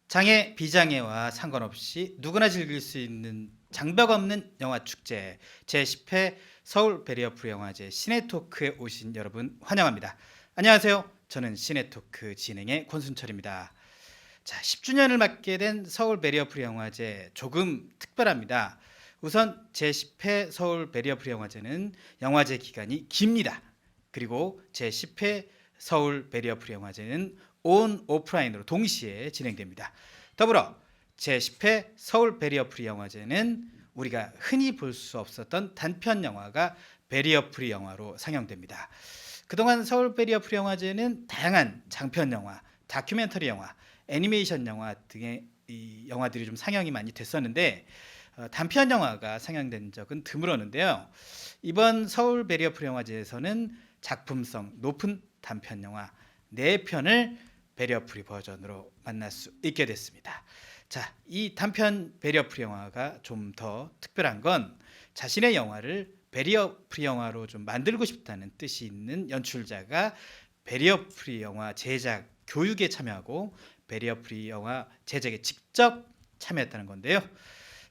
장애, 비장애와 상관없이 누구나 즐길 수 있는 장벽 없는 영화 축제 제10회 서울 베리어프리 영화제 시네토크에 오신 여러분 환영합니다. 안녕하세요. 저는 시네토크 진행의 권순철입니다. 자, 10주년을 맞게 된 서울 베리어프리 영화제 조금 특별합니다. 우선 제10회 서울 베리어프리 영화제는 영화제 기간이 깁니다. 그리고 제10회 서울 베리어프리 영화제는 온 오프라인으로 동시에 진행됩니다. 더불어 제10회 서울 베리어프리 영화제는 우리가 흔히 볼 수 없었던 단편 영화가 베리어프리 영화로 상영됩니다. 그동안 서울 베리어프리 영화제는 다양한 장편 영화, 다큐멘터리 영화, 애니메이션 영화 등의 이 영화들이 좀 상영이 많이 됐었는데 단편 영화가 상영된 적은 드물었는데요. 이번 서울 베리어프리 영화제에서는 작품성 높은 단편 영화 4편을 베리어프리 버전으로 만날 수 있게 됐습니다. 자, 이 단편 베리어프리 영화가 좀 더 특별한 건 자신의 영화를 베리어프리 영화로 좀 만들고 싶다는 뜻이 있는 연출자가 베리어프리 영화 제작 교육에 참여하고 베리어프리 영화 제작에 직접 참여했다는 건데요.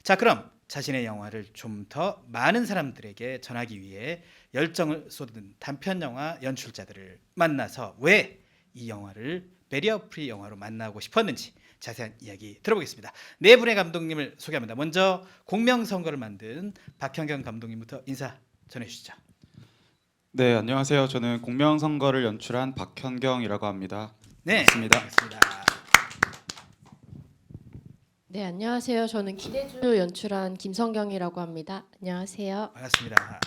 자, 그럼 자신의 영화를 좀 더 많은 사람들에게 전하기 위해 열정을 쏟은 단편 영화 연출자들을 만나서 왜 이 영화를 베리어프리 영화로 만나고 싶었는지 자세한 이야기 들어보겠습니다. 네 분의 감독님을 소개합니다. 먼저 공명선거를 만든 박현경 감독님부터 인사 전해주시죠. 네, 안녕하세요. 저는 공명선거를 연출한 박현경이라고 합니다. 네, 반갑습니다. 반갑습니다. 네, 안녕하세요. 저는 기대주 연출한 김성경이라고 합니다. 안녕하세요. 반갑습니다.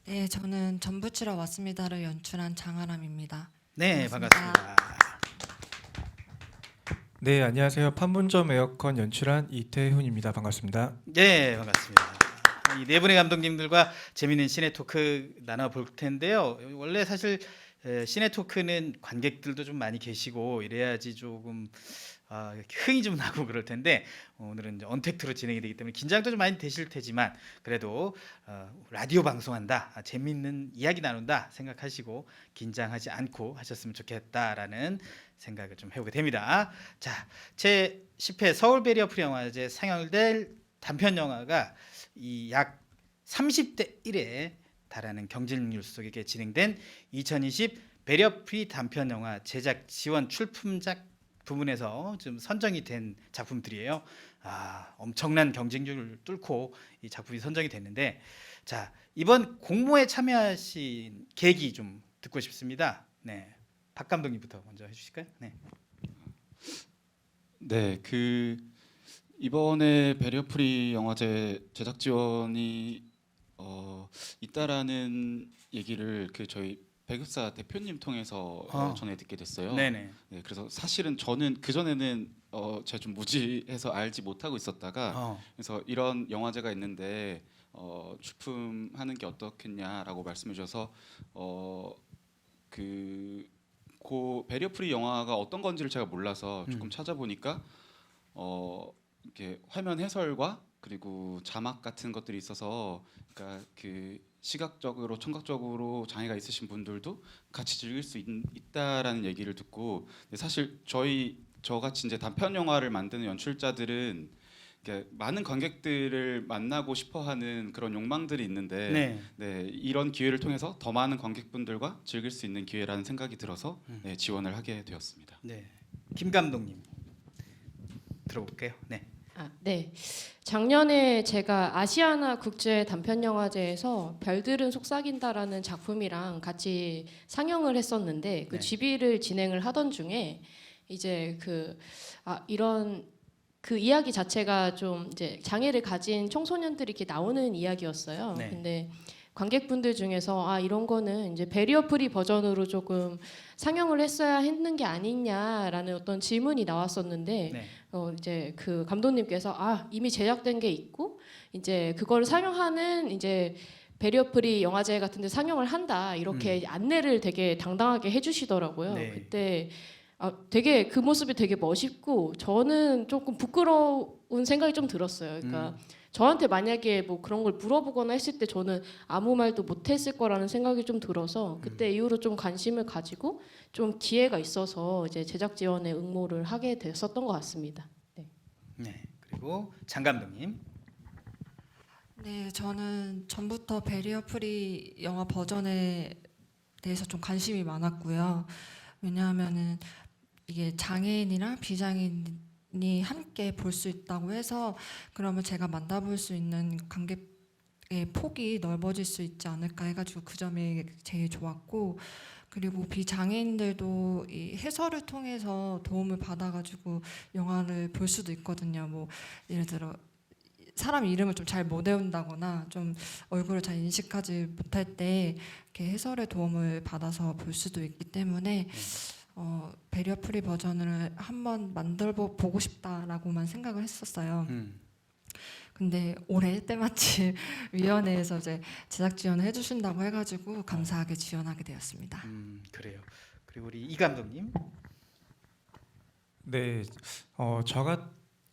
네, 저는 전부 치러 왔습니다를 연출한 장아람입니다. 네, 반갑습니다. 반갑습니다. 네, 안녕하세요. 판문점 에어컨 연출한 이태훈입니다. 반갑습니다. 네, 반갑습니다. 이 네 분의 감독님들과 재미있는 시네 토크 나눠볼 텐데요. 원래 사실 시네 토크는 관객들도 좀 많이 계시고 이래야지 조금 흥이 좀 나고 그럴 텐데 오늘은 이제 언택트로 진행이 되기 때문에 긴장도 좀 많이 되실 테지만 그래도 라디오 방송한다, 재미있는 이야기 나눈다 생각하시고 긴장하지 않고 하셨으면 좋겠다라는 생각을 좀 해보게 됩니다. 자, 제 10회 서울 베리어프리 영화제 상영될 단편 영화가 이 약 30대 1에 달하는 경쟁률 속에 진행된 2020 베리어프리 단편 영화 제작 지원 출품작 부문에서 좀 선정이 된 작품들이에요. 엄청난 경쟁률을 뚫고 이 작품이 선정이 됐는데, 자, 이번 공모에 참여하신 계기 좀 듣고 싶습니다. 네, 박 감독님부터 먼저 해주실까요? 네. 네, 이번에 베리어프리 영화제 제작 지원이 있다라는 얘기를 저희 배급사 대표님 통해서 전해 듣게 됐어요. 네네. 네, 그래서 사실은 저는 그 전에는 제가 좀 무지해서 알지 못하고 있었다가 그래서 이런 영화제가 있는데 출품하는 게 어떻겠냐라고 말씀해 주셔서 베리어프리 영화가 어떤 건지를 제가 몰라서 조금 찾아보니까 이렇게 화면 해설과 그리고 자막 같은 것들이 있어서 그러니까 시각적으로 청각적으로 장애가 있으신 분들도 같이 즐길 수 있다라는 얘기를 듣고 사실 저같이 이제 단편 영화를 만드는 연출자들은 많은 관객들을 만나고 싶어하는 그런 욕망들이 있는데 네, 이런 기회를 통해서 더 많은 관객분들과 즐길 수 있는 기회라는 생각이 들어서 네, 지원을 하게 되었습니다. 네, 김 감독님 들어볼게요. 네. 네. 작년에 제가 아시아나 국제 단편 영화제에서 별들은 속삭인다라는 작품이랑 같이 상영을 했었는데 그 네. GB를 진행을 하던 중에 이제 이런 그 이야기 자체가 좀 이제 장애를 가진 청소년들이 이렇게 나오는 이야기였어요. 네. 근데 관객분들 중에서 이런 거는 이제 베리어프리 버전으로 조금 상영을 했어야 했는 게 아니냐라는 어떤 질문이 나왔었는데 네. 이제 그 감독님께서 이미 제작된 게 있고 이제 그걸 상영하는 이제 베리어프리 영화제 같은데 상영을 한다 이렇게 안내를 되게 당당하게 해주시더라고요. 네. 그때 되게 그 모습이 되게 멋있고 저는 조금 부끄러운 생각이 좀 들었어요. 그러니까 저한테 만약에 뭐 그런 걸 물어보거나 했을 때 저는 아무 말도 못했을 거라는 생각이 좀 들어서 그때 이후로 좀 관심을 가지고 좀 기회가 있어서 이제 제작 지원에 응모를 하게 됐었던 것 같습니다. 네. 네. 그리고 장 감독님. 네, 저는 전부터 베리어 프리 영화 버전에 대해서 좀 관심이 많았고요. 왜냐하면은 이게 장애인이랑 비장애인이 함께 볼 수 있다고 해서 그러면 제가 만나볼 수 있는 관객의 폭이 넓어질 수 있지 않을까 해가지고 그 점이 제일 좋았고, 그리고 비장애인들도 이 해설을 통해서 도움을 받아가지고 영화를 볼 수도 있거든요. 뭐 예를 들어 사람 이름을 좀 잘 못 외운다거나 좀 얼굴을 잘 인식하지 못할 때 이렇게 해설의 도움을 받아서 볼 수도 있기 때문에 베리어 프리 버전을 한번 만들어 보고 싶다라고만 생각을 했었어요. 근데 올해 때마침 위원회에서 이제 제작 지원을 해주신다고 해가지고 감사하게 지원하게 되었습니다. 그래요. 그리고 우리 이 감독님. 네,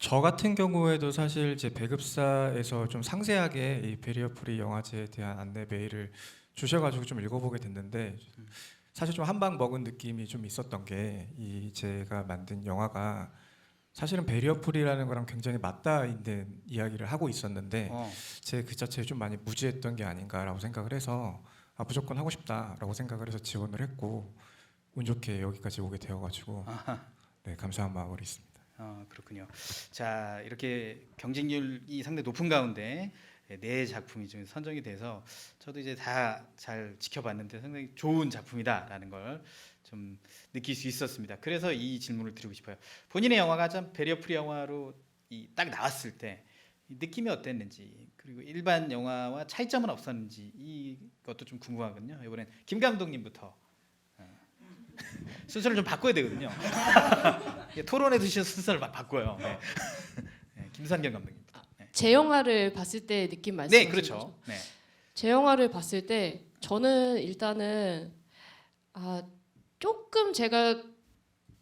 저 같은 경우에도 사실 제 배급사에서 좀 상세하게 이 베리어 프리 영화제에 대한 안내 메일을 주셔가지고 좀 읽어보게 됐는데 사실 좀 한 방 먹은 느낌이 좀 있었던 게 이 제가 만든 영화가 사실은 베리어 프리라는 거랑 굉장히 맞닿아 있는 이야기를 하고 있었는데 제 그 자체에 좀 많이 무지했던 게 아닌가라고 생각을 해서 무조건 하고 싶다라고 생각을 해서 지원을 했고 운 좋게 여기까지 오게 되어가지고 네, 감사한 마음으로 있습니다. 그렇군요. 자, 이렇게 경쟁률이 상당히 높은 가운데 네 작품이 좀 선정이 돼서 저도 이제 다 잘 지켜봤는데 상당히 좋은 작품이다라는 걸 좀 느낄 수 있었습니다. 그래서 이 질문을 드리고 싶어요. 본인의 영화가 좀 베리어 프리 영화로 딱 나왔을 때 느낌이 어땠는지, 그리고 일반 영화와 차이점은 없었는지 이것도 좀 궁금하거든요. 이번엔 김 감독님부터. 순서를 좀 바꿔야 되거든요. 토론에 드신 순서를 바꿔요. 네. 네, 김상경 감독님부터. 네. 제 영화를 봤을 때 느낌 말씀하신 네, 그렇죠. 거죠? 네. 제 영화를 봤을 때 저는 일단은 조금 제가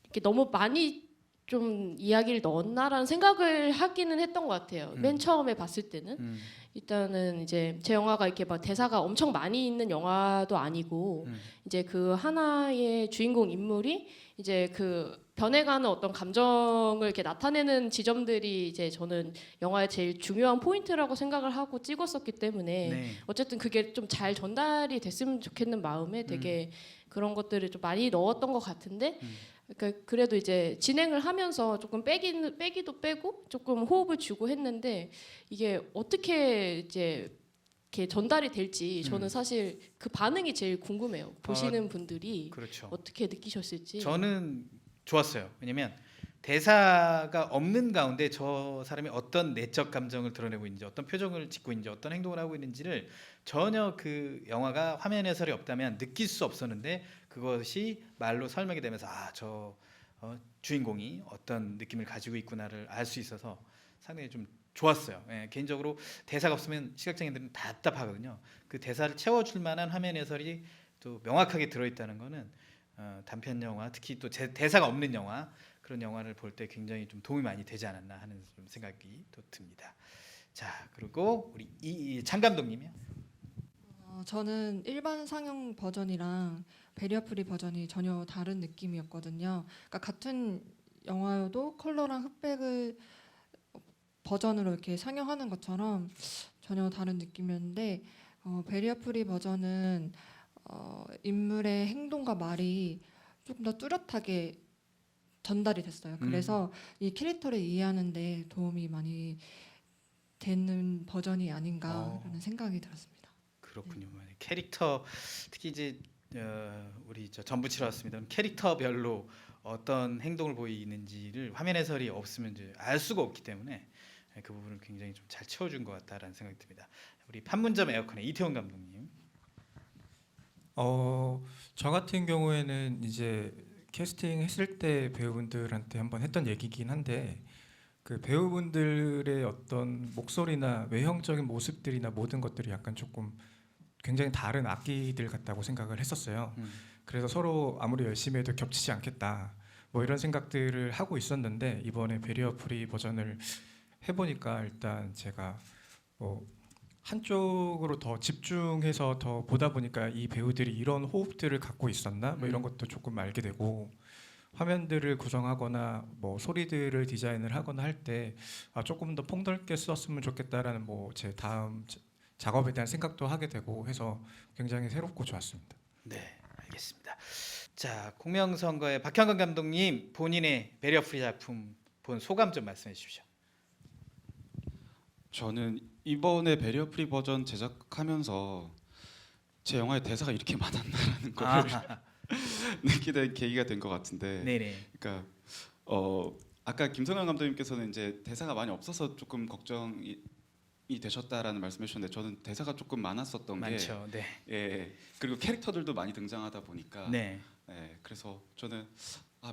이렇게 너무 많이 좀 이야기를 넣었나라는 생각을 하기는 했던 것 같아요. 맨 처음에 봤을 때는 일단은 이제 제 영화가 이렇게 막 대사가 엄청 많이 있는 영화도 아니고 이제 그 하나의 주인공 인물이 이제 그 변해가는 어떤 감정을 이렇게 나타내는 지점들이 이제 저는 영화의 제일 중요한 포인트라고 생각을 하고 찍었었기 때문에 네. 어쨌든 그게 좀 잘 전달이 됐으면 좋겠는 마음에 되게 그런 것들을 좀 많이 넣었던 것 같은데 그러니까 그래도 이제 진행을 하면서 조금 빼기도 빼고 조금 호흡을 주고 했는데 이게 어떻게 이제 이렇게 전달이 될지 저는 사실 그 반응이 제일 궁금해요. 보시는 분들이 그렇죠. 어떻게 느끼셨을지. 저는 좋았어요. 왜냐면 대사가 없는 가운데 저 사람이 어떤 내적 감정을 드러내고 있는지, 어떤 표정을 짓고 있는지, 어떤 행동을 하고 있는지를 전혀 그 영화가 화면 해설이 없다면 느낄 수 없었는데 그것이 말로 설명이 되면서 저 주인공이 어떤 느낌을 가지고 있구나를 알 수 있어서 상당히 좀 좋았어요. 예, 개인적으로 대사가 없으면 시각장애인들은 답답하거든요. 그 대사를 채워줄 만한 화면 해설이 또 명확하게 들어있다는 거는 단편 영화, 특히 또 대사가 없는 영화, 그런 영화를 볼 때 굉장히 좀 도움이 많이 되지 않았나 하는 좀 생각이 또 듭니다. 자, 그리고 우리 장 감독님이요. 저는 일반 상영 버전이랑 베리어 프리 버전이 전혀 다른 느낌이었거든요. 그러니까 같은 영화여도 컬러랑 흑백을 버전으로 이렇게 상영하는 것처럼 전혀 다른 느낌이었는데 베리어 프리 버전은 인물의 행동과 말이 조금 더 뚜렷하게 전달이 됐어요. 그래서 이 캐릭터를 이해하는데 도움이 많이 되는 버전이 아닌가라는 생각이 들었습니다. 그렇군요. 캐릭터 특히 이제 우리 전부 치러 왔습니다. 캐릭터별로 어떤 행동을 보이는지를 화면 해설이 없으면 이제 알 수가 없기 때문에 그 부분을 굉장히 좀 잘 채워준 것 같다라는 생각이 듭니다. 우리 판문점 에어컨의 이태원 감독님. 저 같은 경우에는 이제 캐스팅 했을 때 배우분들한테 한번 했던 얘기긴 한데 그 배우분들의 어떤 목소리나 외형적인 모습들이나 모든 것들이 약간 조금 굉장히 다른 악기들 같다고 생각을 했었어요. 그래서 서로 아무리 열심히 해도 겹치지 않겠다 뭐 이런 생각들을 하고 있었는데 이번에 베리어 프리 버전을 해보니까 일단 제가 뭐 한쪽으로 더 집중해서 더 보다 보니까 이 배우들이 이런 호흡들을 갖고 있었나 뭐 이런 것도 조금 알게 되고 화면들을 구성하거나 뭐 소리들을 디자인을 하거나 할 때 조금 더 폭넓게 썼으면 좋겠다라는 뭐 제 다음 작업에 대한 생각도 하게 되고 해서 굉장히 새롭고 좋았습니다. 네, 알겠습니다. 자, 공명선거의 박형근 감독님 본인의 배리어 프리 작품 본 소감 좀 말씀해 주십시오. 저는 이번에 배리어 프리 버전 제작하면서 제 영화에 대사가 이렇게 많았나라는 걸 아, 느끼게 된 계기가 된 것 같은데, 네네. 그러니까 아까 김성현 감독님께서는 이제 대사가 많이 없어서 조금 걱정이 되셨다라는 말씀해 주셨는데 저는 대사가 조금 많았었던 많죠. 네. 게 그리고 캐릭터들도 많이 등장하다 보니까 네. 그래서 저는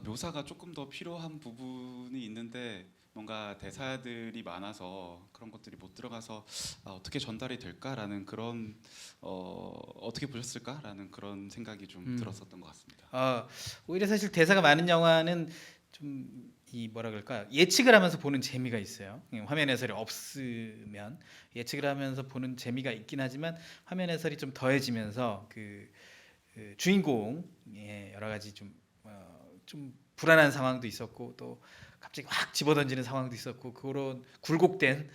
묘사가 조금 더 필요한 부분이 있는데 뭔가 대사들이 많아서 그런 것들이 못 들어가서 어떻게 전달이 될까라는 그런 어떻게 보셨을까라는 그런 생각이 좀 들었었던 것 같습니다. 오히려 사실 대사가 많은 영화는 좀 이 뭐라 그럴까 예측을 하면서 보는 재미가 있어요. 화면 해설이 없으면 예측을 하면서 보는 재미가 있긴 하지만 화면 해설이 좀 더해지면서 그 주인공의 여러 가지 좀 불안한 상황도 있었고 또 갑자기 확 집어던지는 상황도 있었고 그런 굴곡된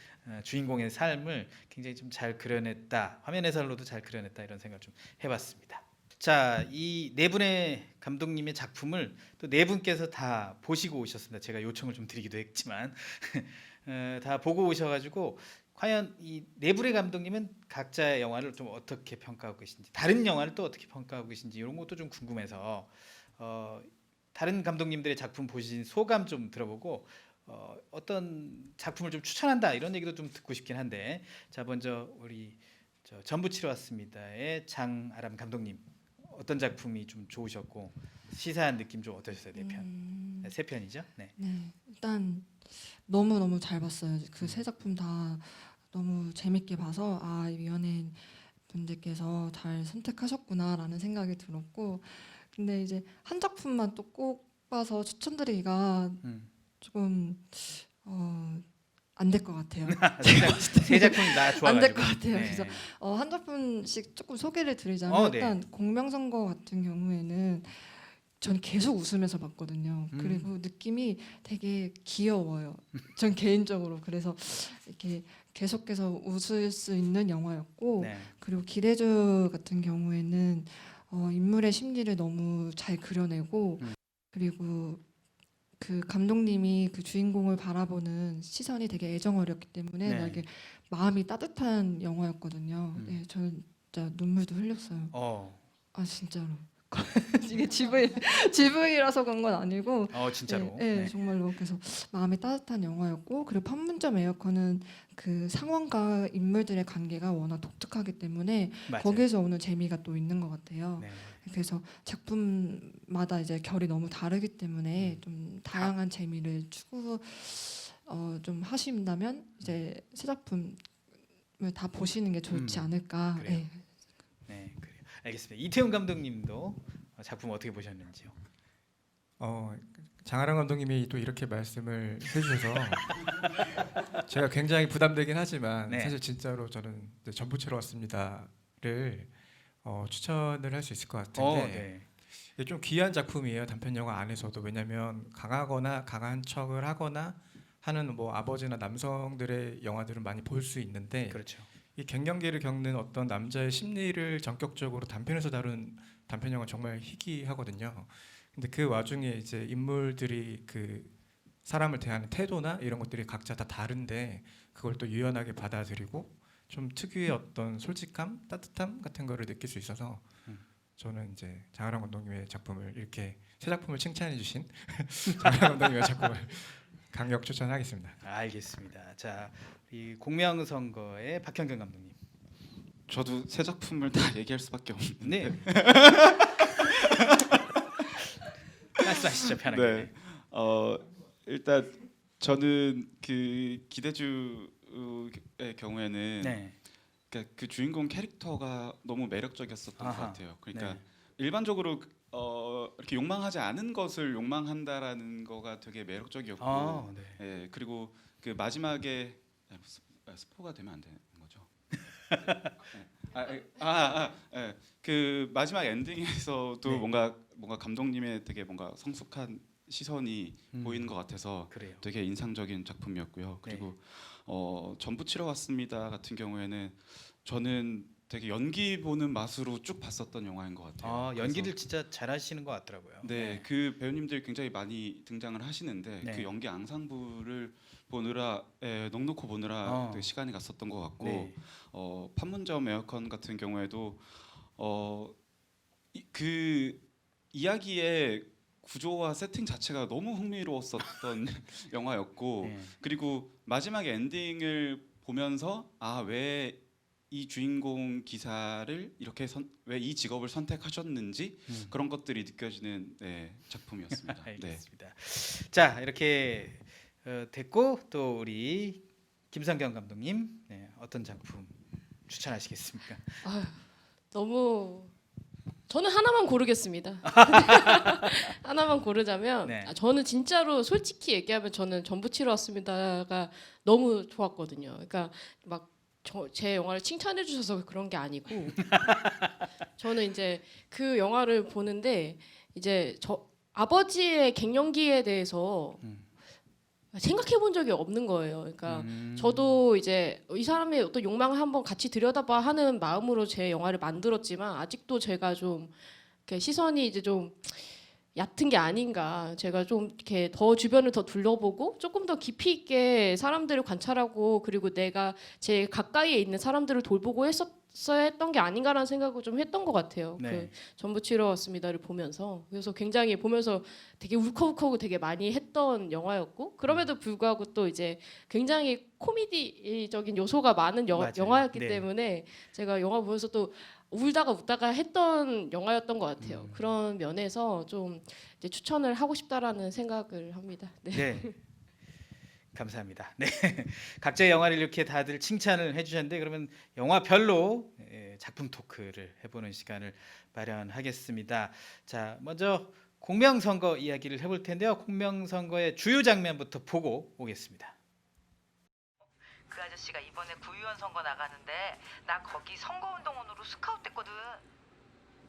주인공의 삶을 굉장히 좀 잘 그려냈다. 화면 해설로도 잘 그려냈다 이런 생각을 좀 해봤습니다. 자, 이 네 분의 감독님의 작품을 또 네 분께서 다 보시고 오셨습니다. 제가 요청을 좀 드리기도 했지만 다 보고 오셔가지고 과연 이 네 분의 감독님은 각자의 영화를 좀 어떻게 평가하고 계신지, 다른 영화를 또 어떻게 평가하고 계신지 이런 것도 좀 궁금해서 다른 감독님들의 작품 보신 소감 좀 들어보고 어떤 작품을 좀 추천한다 이런 얘기도 좀 듣고 싶긴 한데, 자 먼저 우리 전부 치러 왔습니다의 장아람 감독님 어떤 작품이 좀 좋으셨고 시사한 느낌 좀 어떠셨어요? 네 편, 세 편이죠? 네. 네, 일단 너무 잘 봤어요. 그 세 작품 다 너무 재밌게 봐서 이 연예인 분들께서 잘 선택하셨구나라는 생각이 들었고, 근데 이제 한 작품만 또 꼭 봐서 추천드리기가 조금 안 될 것 같아요. 세 작품이 다 좋아가지고 안 될 것 같아요. 네. 그래서 한 작품씩 조금 소개를 드리자면 네. 일단 공명선거 같은 경우에는 전 계속 웃으면서 봤거든요. 그리고 느낌이 되게 귀여워요. 전 개인적으로 그래서 이렇게 계속해서 웃을 수 있는 영화였고, 네. 그리고 기대주 같은 경우에는 인물의 심리를 너무 잘 그려내고, 그리고 그 감독님이 그 주인공을 바라보는 시선이 되게 애정어렸기 때문에 네. 되게 마음이 따뜻한 영화였거든요. 네, 저는 진짜 눈물도 흘렸어요. 진짜로. 이게 GV라서 그런 건 아니고 진짜로. 네, 정말로 그래서 마음이 따뜻한 영화였고, 그리고 판문점 에어컨은 그 상황과 인물들의 관계가 워낙 독특하기 때문에 맞아요. 거기에서 오는 재미가 또 있는 것 같아요. 네. 그래서 작품마다 이제 결이 너무 다르기 때문에 좀 다양한 재미를 추구 좀 하신다면 이제 새 작품을 다 보시는 게 좋지 않을까. 그래요. 네. 네, 그래요. 알겠습니다. 이태훈 감독님도 작품 어떻게 보셨는지요? 장하랑 감독님이 또 이렇게 말씀을 해주셔서 제가 굉장히 부담되긴 하지만 네. 사실 진짜로 저는 이제 전부 치러 왔습니다를 추천을 할 수 있을 것 같은데 네. 이게 좀 귀한 작품이에요. 단편 영화 안에서도. 왜냐하면 강하거나 강한 척을 하거나 하는 뭐 아버지나 남성들의 영화들은 많이 볼 수 있는데 그렇죠. 이 갱년기를 겪는 어떤 남자의 심리를 전격적으로 단편에서 다룬 단편 영화 정말 희귀하거든요. 근데 그 와중에 이제 인물들이 그 사람을 대하는 태도나 이런 것들이 각자 다 다른데 그걸 또 유연하게 받아들이고 좀 특유의 어떤 솔직함, 따뜻함 같은 거를 느낄 수 있어서 저는 이제 장하람 감독님의 작품을 이렇게 새 작품을 칭찬해 주신 장하람 감독님의 작품을 강력 추천하겠습니다. 알겠습니다. 자, 이 공명선거의 박형근 감독님. 저도 새 작품을 다 얘기할 수밖에 없는데 네. 말씀하시죠 편하게. 네. 일단 저는 그 기대주의 경우에는 네. 그러니까 그 주인공 캐릭터가 너무 매력적이었었던 것 아하. 같아요. 그러니까 네. 일반적으로 이렇게 욕망하지 않은 것을 욕망한다라는 거가 되게 매력적이었고, 네. 그리고 그 마지막에 스포가 되면 안 되는 거죠. 그 마지막 엔딩에서도 네. 뭔가 감독님의 되게 뭔가 성숙한 시선이 보이는 것 같아서 그래요. 되게 인상적인 작품이었고요. 그리고 전부 치러 왔습니다 같은 경우에는 저는 되게 연기 보는 맛으로 쭉 봤었던 영화인 것 같아요. 연기를 진짜 잘하시는 것 같더라고요. 네, 그 배우님들이 굉장히 많이 등장을 하시는데 네. 그 연기 앙상블을 보느라 넉넉히 보느라 되게 시간이 갔었던 것 같고 네. 판문점 에어컨 같은 경우에도 그 이야기의 구조와 세팅 자체가 너무 흥미로웠었던 영화였고 네. 그리고 마지막에 엔딩을 보면서 왜 이 주인공 기사를 이렇게 왜 이 직업을 선택하셨는지 그런 것들이 느껴지는 작품이었습니다. 네. 알겠습니다. 자, 이렇게 됐고 또 우리 김성경 감독님 어떤 작품 추천하시겠습니까? 너무 저는 하나만 고르겠습니다. 하나만 고르자면 네. 저는 진짜로 솔직히 얘기하면 저는 전부 치러 왔습니다가 너무 좋았거든요. 그러니까 막 제 영화를 칭찬해 주셔서 그런 게 아니고 저는 이제 그 영화를 보는데 이제 저 아버지의 갱년기에 대해서 생각해 본 적이 없는 거예요. 그러니까 저도 이제 이 사람의 어떤 욕망을 한번 같이 들여다봐 하는 마음으로 제 영화를 만들었지만 아직도 제가 좀 이렇게 시선이 이제 좀 얕은 게 아닌가. 제가 좀 이렇게 더 주변을 더 둘러보고 조금 더 깊이 있게 사람들을 관찰하고 그리고 내가 제 가까이에 있는 사람들을 돌보고 했었어야 했던 게 아닌가라는 생각을 좀 했던 것 같아요. 네. 그 전부 치러 왔습니다를 보면서 그래서 굉장히 보면서 되게 울컥울컥 되게 많이 했던 영화였고 그럼에도 불구하고 또 이제 굉장히 코미디적인 요소가 많은 맞아요. 영화였기 네. 때문에 제가 영화 보면서 또 울다가 웃다가 했던 영화였던 것 같아요. 그런 면에서 좀 이제 추천을 하고 싶다라는 생각을 합니다. 네. 네. 감사합니다. 네. 각자의 영화를 이렇게 다들 칭찬을 해주셨는데 그러면 영화별로 작품 토크를 해보는 시간을 마련하겠습니다. 자, 먼저 공명선거 이야기를 해볼 텐데요. 공명선거의 주요 장면부터 보고 오겠습니다. 그 아저씨가 이번에 구의원 선거 나가는데 나 거기 선거운동원으로 스카웃됐거든.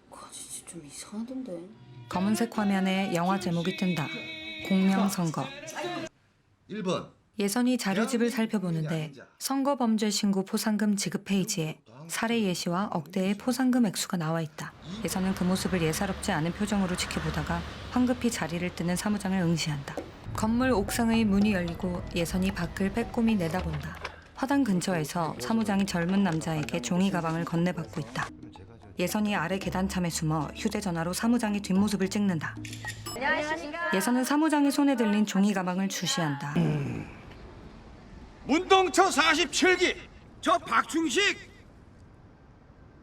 그 아저씨 좀 이상하던데. 검은색 화면에 영화 제목이 뜬다. 공명선거. 1번 예선이 자료집을 살펴보는데 선거범죄 신고 포상금 지급 페이지에 살해 예시와 억대의 포상금 액수가 나와 있다. 예선은 그 모습을 예사롭지 않은 표정으로 지켜보다가 황급히 자리를 뜨는 사무장을 응시한다. 건물 옥상의 문이 열리고 예선이 밖을 빼꼼히 내다본다. 화단 근처에서 사무장이 젊은 남자에게 종이 가방을 건네받고 있다. 예선이 아래 계단참에 숨어 휴대전화로 사무장의 뒷모습을 찍는다. 예선은 사무장의 손에 들린 종이 가방을 주시한다. 문동초 47기 저 박충식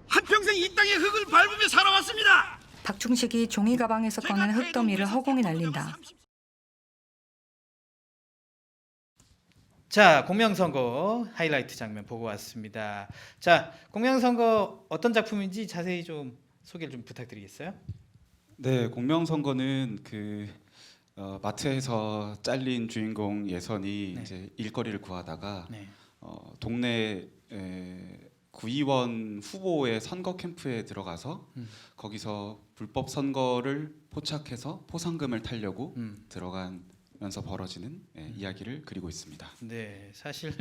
한평생 이 땅의 흙을 밟으며 살아왔습니다. 박충식이 종이 가방에서 꺼낸 흙더미를 허공에 날린다. 자, 공명선거 하이라이트 장면 보고 왔습니다. 자, 공명선거 어떤 작품인지 자세히 좀 소개를 좀 부탁드리겠어요? 네, 공명선거는 그 마트에서 잘린 주인공 예선이 네. 이제 일거리를 구하다가 네. 동네 구의원 후보의 선거 캠프에 들어가서 거기서 불법 선거를 포착해서 포상금을 타려고 들어가면서 벌어지는 이야기를 그리고 있습니다. 네, 사실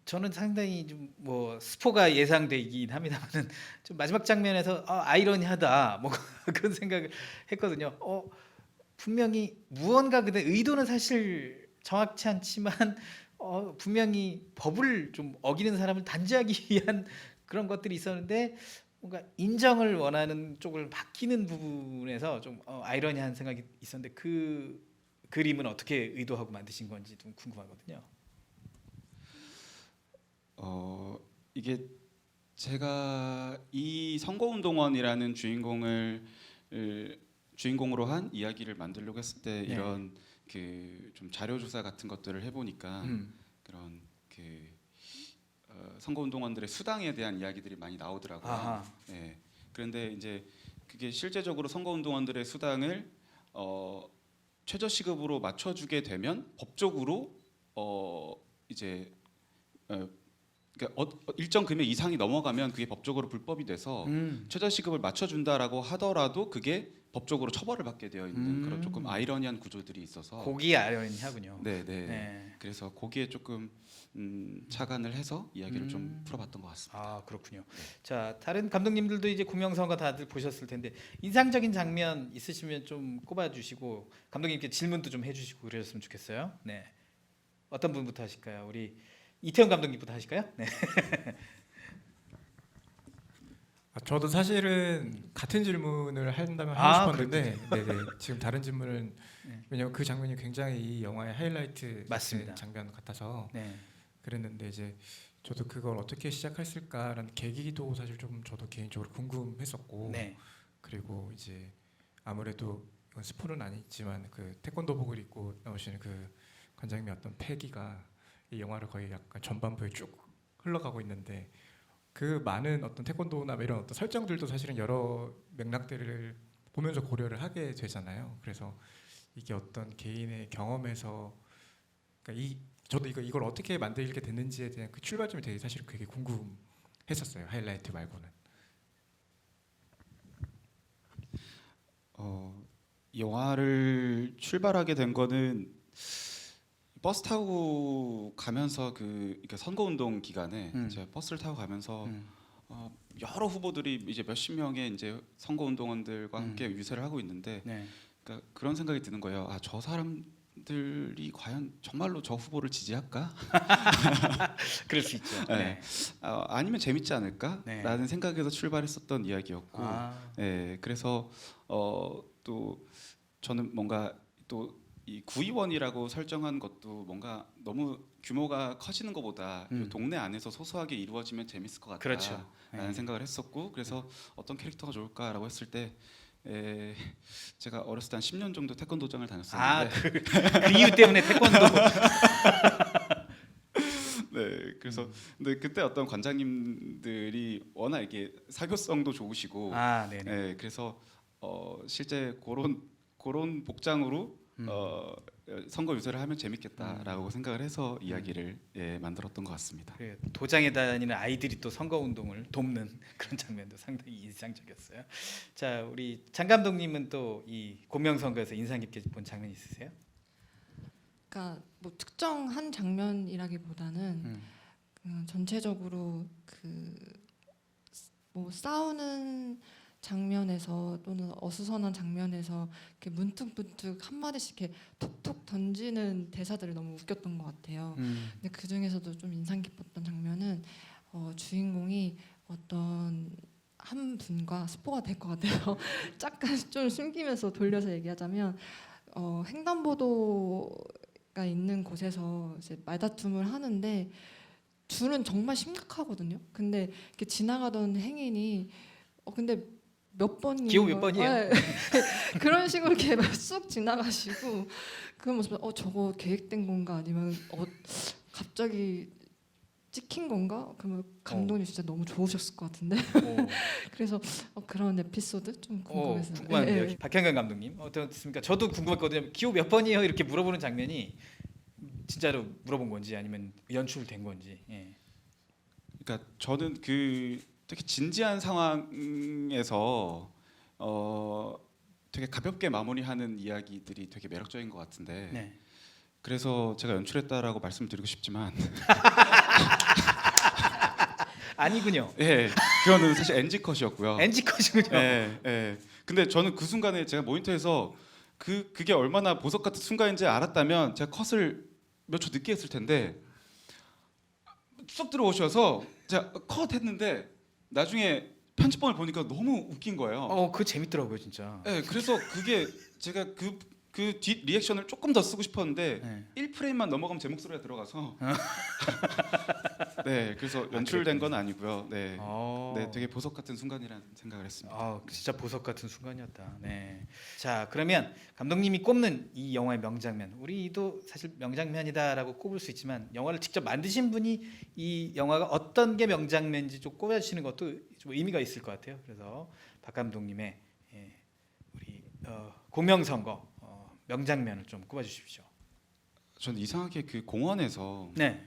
저는 상당히 좀 뭐 스포가 예상되긴 합니다만은 좀 마지막 장면에서 아이러니하다 뭐 그런 생각을 했거든요. 분명히 무언가 근데 의도는 사실 정확치 않지만 분명히 법을 좀 어기는 사람을 단죄하기 위한 그런 것들이 있었는데 뭔가 인정을 원하는 쪽을 바뀌는 부분에서 좀 아이러니한 생각이 있었는데 그 그림은 어떻게 의도하고 만드신 건지 좀 궁금하거든요. 이게 제가 이 선거운동원이라는 주인공으로 한 이야기를 만들려고 했을 때 네. 이런 그 좀 자료 조사 같은 것들을 해보니까 그런 그 선거운동원들의 수당에 대한 이야기들이 많이 나오더라고요. 아하. 네. 그런데 이제 그게 실제적으로 선거운동원들의 수당을 최저시급으로 맞춰주게 되면 법적으로 이제 그러니까 일정 금액 이상이 넘어가면 그게 법적으로 불법이 돼서 최저시급을 맞춰준다라고 하더라도 그게 법적으로 처벌을 받게 되어 있는 그런 조금 아이러니한 구조들이 있어서 고기 아련하군요. 네. 네. 그래서 거기에 조금 착안을 해서 이야기를 좀 풀어봤던 것 같습니다. 아 그렇군요. 자 다른 감독님들도 이제 공명성가 다들 보셨을 텐데 인상적인 장면 있으시면 좀 꼽아주시고 감독님께 질문도 좀 해주시고 그러셨으면 좋겠어요. 네. 어떤 분부터 하실까요? 우리 이태원 감독님부터 하실까요? 네. 저도 사실은 같은 질문을 한다면 아, 하고 싶었는데 네네. 지금 다른 질문은 네. 왜냐면 그 장면이 굉장히 이 영화의 하이라이트 맞습니다. 장면 같아서 네. 그랬는데 이제 저도 그걸 어떻게 시작했을까라는 계기도 사실 좀 저도 개인적으로 궁금했었고 네. 그리고 이제 아무래도 이건 스포는 아니지만 그 태권도복을 입고 나오시는 그 관장님의 어떤 패기가 이 영화를 거의 약간 전반부에 쭉 흘러가고 있는데 그 많은 어떤 태권도나 이런 어떤 설정들도 사실은 여러 맥락들을 보면서 고려를 하게 되잖아요. 그래서 이게 어떤 개인의 경험에서 그러니까 저도 이걸 어떻게 만들게 됐는지에 대한 그 출발점이 되게 사실 되게 궁금했었어요. 하이라이트 말고는. 영화를 출발하게 된 거는 버스 타고 가면서 이렇게 선거운동 기간에 제가 버스를 타고 가면서 여러 후보들이 이제 몇십 명의 이제 선거운동원들과 함께 유세를 하고 있는데 네. 그러니까 그런 생각이 드는 거예요. 아, 저 사람들이 과연 정말로 저 후보를 지지할까? 그럴 수 있죠. 네. 아니면 재밌지 않을까라는 네. 생각에서 출발했었던 이야기였고, 아. 그래서 또 저는 뭔가 또 이 구의원이라고 설정한 것도 뭔가 너무 규모가 커지는 것보다 이 동네 안에서 소소하게 이루어지면 재밌을 것 같다라는 그렇죠. 생각을 했었고, 그래서 어떤 캐릭터가 좋을까라고 했을 때 제가 어렸을 때 한 10년 정도 태권도장을 다녔었는데 그 이유 때문에 태권도. 네, 그래서 근데 그때 어떤 관장님들이 워낙 이게 사교성도 좋으시고, 아, 네네. 네, 그래서 실제 그런 복장으로 선거 유세를 하면 재밌겠다라고 생각을 해서 이야기를 만들었던 것 같습니다. 그래요. 도장에 다니는 아이들이 또 선거 운동을 돕는 그런 장면도 상당히 인상적이었어요. 자, 우리 장 감독님은 또 이 공명선거에서 인상 깊게 본 장면 있으세요? 그러니까 뭐 특정한 장면이라기보다는 전체적으로 뭐 싸우는 장면에서 또는 어수선한 장면에서 이렇게 문득문득 한 마디씩 이렇게 톡톡 던지는 대사들이 너무 웃겼던 것 같아요. 근데 그 중에서도 좀 인상 깊었던 장면은 주인공이 어떤 한 분과 스포가 될 것 같아요. 잠깐 좀 숨기면서 돌려서 얘기하자면 횡단보도가 있는 곳에서 이제 말다툼을 하는데 둘은 정말 심각하거든요. 근데 이렇게 지나가던 행인이 근데 몇 번이 기호 몇 번이에요? 그런 식으로 이렇게 쑥 지나가시고 그 모습 저거 계획된 건가 아니면 갑자기 찍힌 건가? 그러면 감독님 진짜 너무 좋으셨을 것 같은데. 그래서 그런 에피소드 좀 궁금했어요. 궁금한데요. 예. 박현경 감독님 어떻습니까? 저도 궁금했거든요. 기호 몇 번이에요? 이렇게 물어보는 장면이 진짜로 물어본 건지 아니면 연출된 건지. 예. 그러니까 저는 특히 진지한 상황에서 되게 가볍게 마무리하는 이야기들이 되게 매력적인 것 같은데 네. 그래서 제가 연출했다라고 말씀드리고 싶지만 아니군요. 그거는 사실 NG 컷이었고요. NG 컷이군요. 근데 저는 그 순간에 제가 모니터에서 그게 얼마나 보석 같은 순간인지 알았다면 제가 컷을 몇 초 늦게 했을 텐데 쑥 들어오셔서 제가 컷 했는데 나중에 편집본을 보니까 너무 웃긴 거예요. 그거 재밌더라고요, 진짜. 그래서 그게 제가 그 뒷 리액션을 조금 더 쓰고 싶었는데 네. 1프레임만 넘어가면 제 목소리가 들어가서 그래서 연출된 건 아니고요. 네, 되게 보석 같은 순간이라는 생각을 했습니다. 진짜 보석 같은 순간이었다. 네. 자, 그러면 감독님이 꼽는 이 영화의 명장면, 우리도 사실 명장면이다라고 꼽을 수 있지만 영화를 직접 만드신 분이 이 영화가 어떤 게 명장면인지 좀 꼽아주시는 것도 좀 의미가 있을 것 같아요. 그래서 박 감독님의 우리 공명선거 명장면을 좀 꼽아주십시오. 저는 이상하게 그 공원에서 네.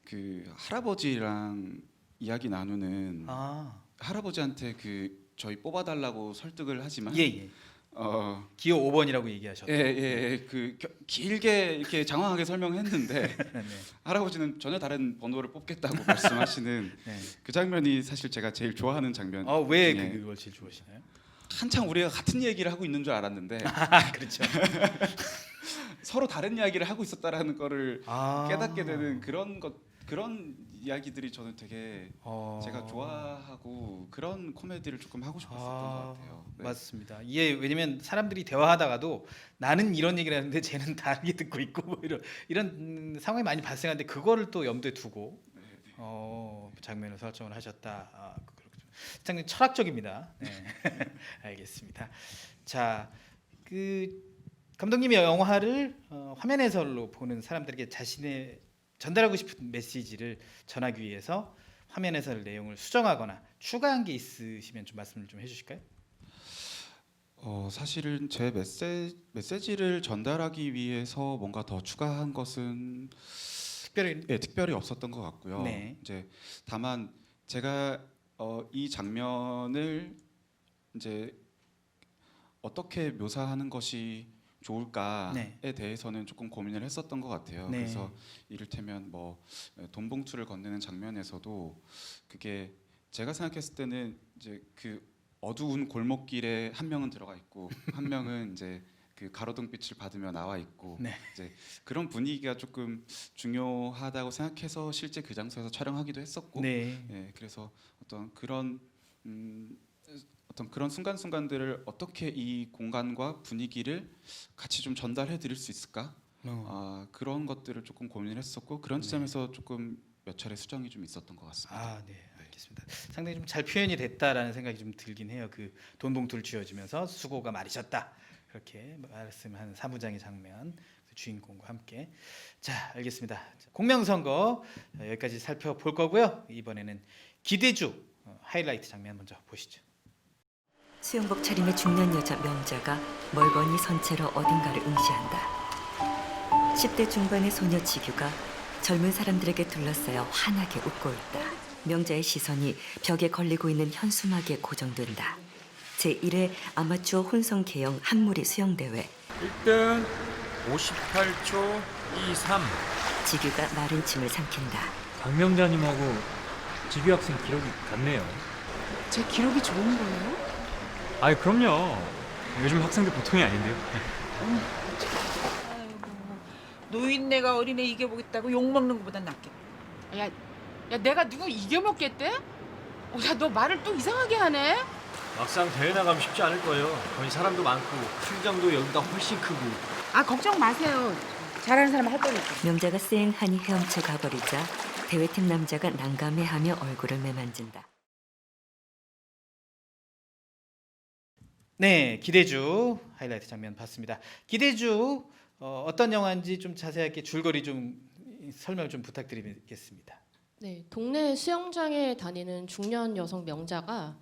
그 할아버지랑 이야기 나누는 아, 할아버지한테 그 저희 뽑아달라고 설득을 하지만 예, 예. 어, 기호 5번이라고 얘기하셨죠. 그 길게 이렇게 장황하게 설명했는데 네, 네. 할아버지는 전혀 다른 번호를 뽑겠다고 말씀하시는 네. 그 장면이 사실 제가 제일 좋아하는 장면. 왜 중에 그걸 제일 좋아하시나요? 한창 우리가 같은 얘기를 하고 있는 줄 알았는데 아, 그렇죠. 서로 다른 이야기를 하고 있었다라는 거를 아. 깨닫게 되는 그런 이야기들이 저는 되게 제가 좋아하고 그런 코미디를 조금 하고 싶었었던 것 같아요. 네. 맞습니다. 이게 왜냐면 사람들이 대화하다가도 나는 이런 얘기를 하는데 쟤는 다르게 듣고 있고 뭐 이런 상황이 많이 발생하는데 그거를 또 염두에 두고 장면을 설정을 하셨다. 그렇군요. 상당히 철학적입니다. 네. 알겠습니다. 자, 그 감독님의 영화를 화면 해설로 보는 사람들에게 자신의 전달하고 싶은 메시지를 전하기 위해서 화면 해설 내용을 수정하거나 추가한 게 있으시면 좀 말씀을 좀 해주실까요? 사실은 제 메시지를 전달하기 위해서 뭔가 더 추가한 것은 특별히 없었던 것 같고요. 네. 이제 다만 제가 이 장면을 이제 어떻게 묘사하는 것이 좋을까에 네. 대해서는 조금 고민을 했었던 것 같아요. 네. 그래서 이를테면 뭐 돈봉투를 건네는 장면에서도 그게 제가 생각했을 때는 이제 그 어두운 골목길에 한 명은 들어가 있고 한 명은 이제 그 가로등빛을 받으며 나와 있고 네. 이제 그런 분위기가 조금 중요하다고 생각해서 실제 그 장소에서 촬영하기도 했었고 네. 예, 그래서 어떤 그런 순간순간들을 어떻게 이 공간과 분위기를 같이 좀 전달해 드릴 수 있을까? 그런 것들을 조금 고민을 했었고 그런 지점에서 조금 몇 차례 수정이 좀 있었던 것 같습니다. 네, 알겠습니다. 상당히 좀 잘 표현이 됐다라는 생각이 좀 들긴 해요. 그 돈봉투를 쥐어주면서 수고가 많으셨다 그렇게 말씀하는 사무장의 장면, 그 주인공과 함께. 자, 알겠습니다. 공명선거 여기까지 살펴볼 거고요. 이번에는 기대주 하이라이트 장면 먼저 보시죠. 수영복 차림의 중년 여자 명자가 멀거니 선체로 어딘가를 응시한다. 10대 중반의 소녀 지규가 젊은 사람들에게 둘러싸여 환하게 웃고 있다. 명자의 시선이 벽에 걸리고 있는 현수막에 고정된다. 제1회 아마추어 혼성 개영 한무리 수영대회. 1등 58초 23. 지규가 마른 침을 삼킨다. 박명자님하고 지규 학생 기록이 같네요. 제 기록이 좋은 거예요? 아이 그럼요. 요즘 학생들 보통이 아닌데요. 아이고, 노인네가 어린애 이겨보겠다고 욕먹는 것보단 낫겠다. 야, 내가 누구 이겨먹겠대? 야, 너 말을 또 이상하게 하네? 막상 대회 나가면 쉽지 않을 거예요. 거기 사람도 많고 출장도 여기가 훨씬 크고. 걱정 마세요. 잘하는 사람 할 거니까. 명자가 쌩하니 헤엄쳐 가버리자 대회팀 남자가 난감해하며 얼굴을 매만진다. 네, 기대주 하이라이트 장면 봤습니다. 기대주 어떤 영화인지 좀 자세하게 줄거리 좀 설명 좀 부탁드리겠습니다. 네, 동네 수영장에 다니는 중년 여성 명자가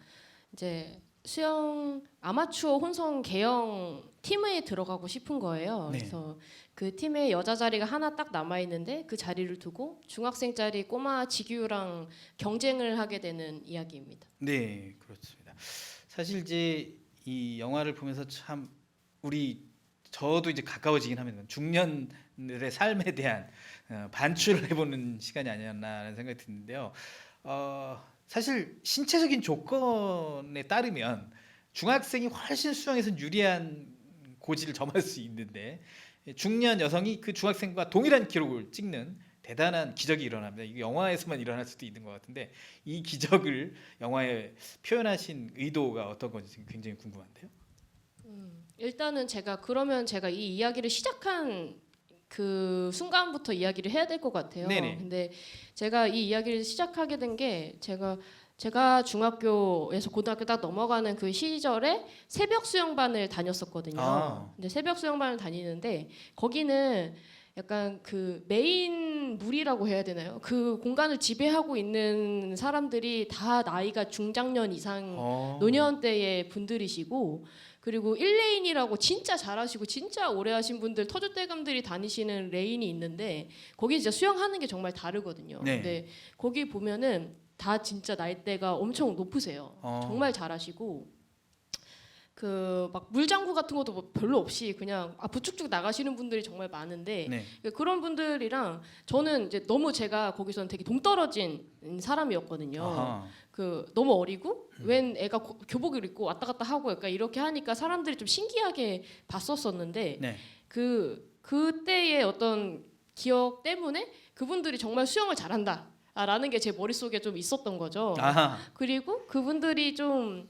이제 수영 아마추어 혼성 개영 팀에 들어가고 싶은 거예요. 네. 그래서 그 팀에 여자 자리가 하나 딱 남아 있는데 그 자리를 두고 중학생 짜리 꼬마 지규랑 경쟁을 하게 되는 이야기입니다. 네, 그렇습니다. 사실 이제 이 영화를 보면서 참 저도 이제 가까워지긴 합니다. 중년들의 삶에 대한 반추를 해보는 시간이 아니었나라는 생각이 드는데요. 사실 신체적인 조건에 따르면 중학생이 훨씬 수영에서 유리한 고지를 점할 수 있는데 중년 여성이 그 중학생과 동일한 기록을 찍는 대단한 기적이 일어납니다. 이게 영화에서만 일어날 수도 있는 것 같은데 이 기적을 영화에 표현하신 의도가 어떤 건지 굉장히 궁금한데요. 일단은 제가 이 이야기를 시작한 그 순간부터 이야기를 해야 될 것 같아요. 네네. 근데 제가 이 이야기를 시작하게 된 게 제가 중학교에서 고등학교 딱 넘어가는 그 시절에 새벽 수영반을 다녔었거든요. 근데 새벽 수영반을 다니는데 거기는 약간 그 메인 물이라고 해야 되나요? 그 공간을 지배하고 있는 사람들이 다 나이가 중장년 이상 노년대의 분들이시고 그리고 1레인이라고 진짜 잘하시고 진짜 오래 하신 분들 터줏대감들이 다니시는 레인이 있는데 거기 진짜 수영하는 게 정말 다르거든요. 네. 근데 거기 보면은 다 진짜 나이대가 엄청 높으세요. 정말 잘하시고 그 막 물장구 같은 것도 뭐 별로 없이 그냥 부축쭉 나가시는 분들이 정말 많은데 네. 그런 분들이랑 저는 이제 너무 제가 거기서는 되게 동떨어진 사람이었거든요. 아하. 그 너무 어리고 웬 애가 교복을 입고 왔다 갔다 하고 약간 이렇게 하니까 사람들이 좀 신기하게 봤었었는데 네. 그때의 어떤 기억 때문에 그분들이 정말 수영을 잘한다라는 게 제 머릿속에 좀 있었던 거죠. 아하. 그리고 그분들이 좀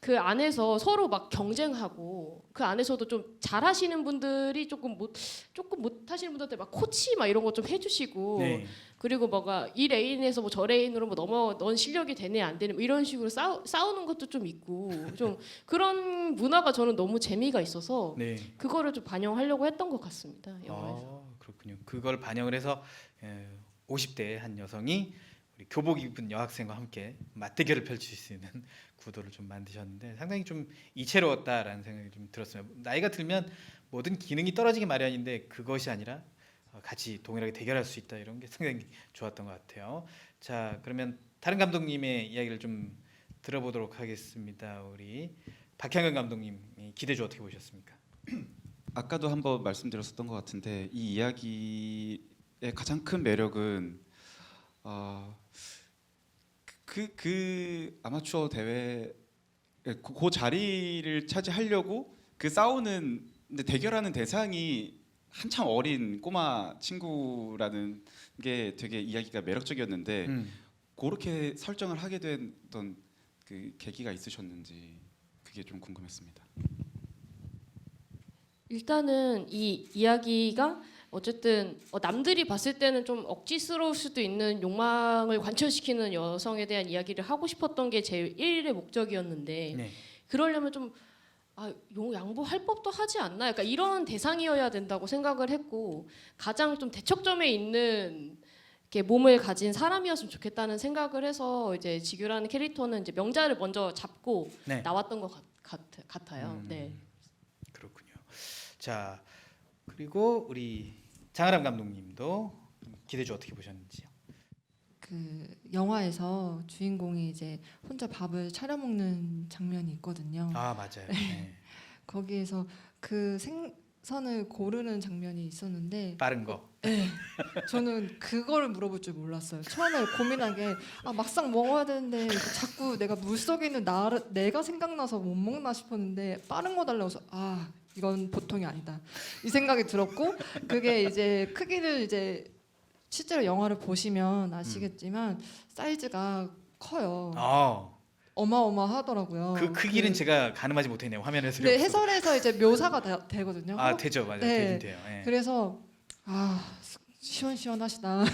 그 안에서 서로 막 경쟁하고 그 안에서도 좀 잘하시는 분들이 조금 못하시는 분들한테 막 코치 막 이런 거 좀 해주시고 네. 그리고 뭐가 이 레인에서 뭐 저 레인으로 뭐 넌 실력이 되네 안 되네 뭐 이런 식으로 싸우는 것도 좀 있고 좀 그런 문화가 저는 너무 재미가 있어서 네. 그거를 좀 반영하려고 했던 것 같습니다. 영화에서. 그렇군요. 그걸 반영을 해서 50대의 한 여성이 우리 교복 입은 여학생과 함께 맞대결을 펼칠 수 있는 구도를 좀 만드셨는데 상당히 좀 이채로웠다라는 생각이 좀 들었어요. 나이가 들면 모든 기능이 떨어지기 마련인데 그것이 아니라 같이 동일하게 대결할 수 있다 이런 게 상당히 좋았던 것 같아요. 자, 그러면 다른 감독님의 이야기를 좀 들어보도록 하겠습니다. 우리 박향근 감독님 기대주 어떻게 보셨습니까? 아까도 한번 말씀드렸었던 것 같은데 이 이야기의 가장 큰 매력은 그 아마추어 대회 그 자리를 차지하려고 그 싸우는 근데 대결하는 대상이 한참 어린 꼬마 친구라는 게 되게 이야기가 매력적이었는데 그렇게 설정을 하게 됐던 그 계기가 있으셨는지 그게 좀 궁금했습니다. 일단은 이 이야기가 어쨌든 남들이 봤을 때는 좀 억지스러울 수도 있는 욕망을 관철시키는 여성에 대한 이야기를 하고 싶었던 게 제 1의 목적이었는데 네. 그러려면 좀 양보할 법도 하지 않나? 약간 이런 대상이어야 된다고 생각을 했고 가장 좀 대척점에 있는 이렇게 몸을 가진 사람이었으면 좋겠다는 생각을 해서 이제 지규라는 캐릭터는 이제 명자를 먼저 잡고 네. 나왔던 것 같아요. 네. 그렇군요. 자, 그리고 우리 장아람 감독님도 기대주 어떻게 보셨는지요? 그 영화에서 주인공이 이제 혼자 밥을 차려 먹는 장면이 있거든요. 아, 맞아요. 네. 거기에서 그 생선을 고르는 장면이 있었는데 빠른 거. 네, 저는 그거를 물어볼 줄 몰랐어요. 처음에 고민한 게 막상 먹어야 되는데 자꾸 내가 물속에 있는 내가 생각나서 못 먹나 싶었는데 빠른 거 달라고 해서 이건 보통이 아니다 이 생각이 들었고 그게 이제 크기를 이제 실제로 영화를 보시면 아시겠지만 사이즈가 커요. 어마어마하더라고요. 그 크기는 제가 가늠하지 못했네요. 화면에서. 네, 해설에서 이제 묘사가 되거든요. 되죠, 맞아요. 네. 되긴 돼요. 네. 그래서 시원시원하시다.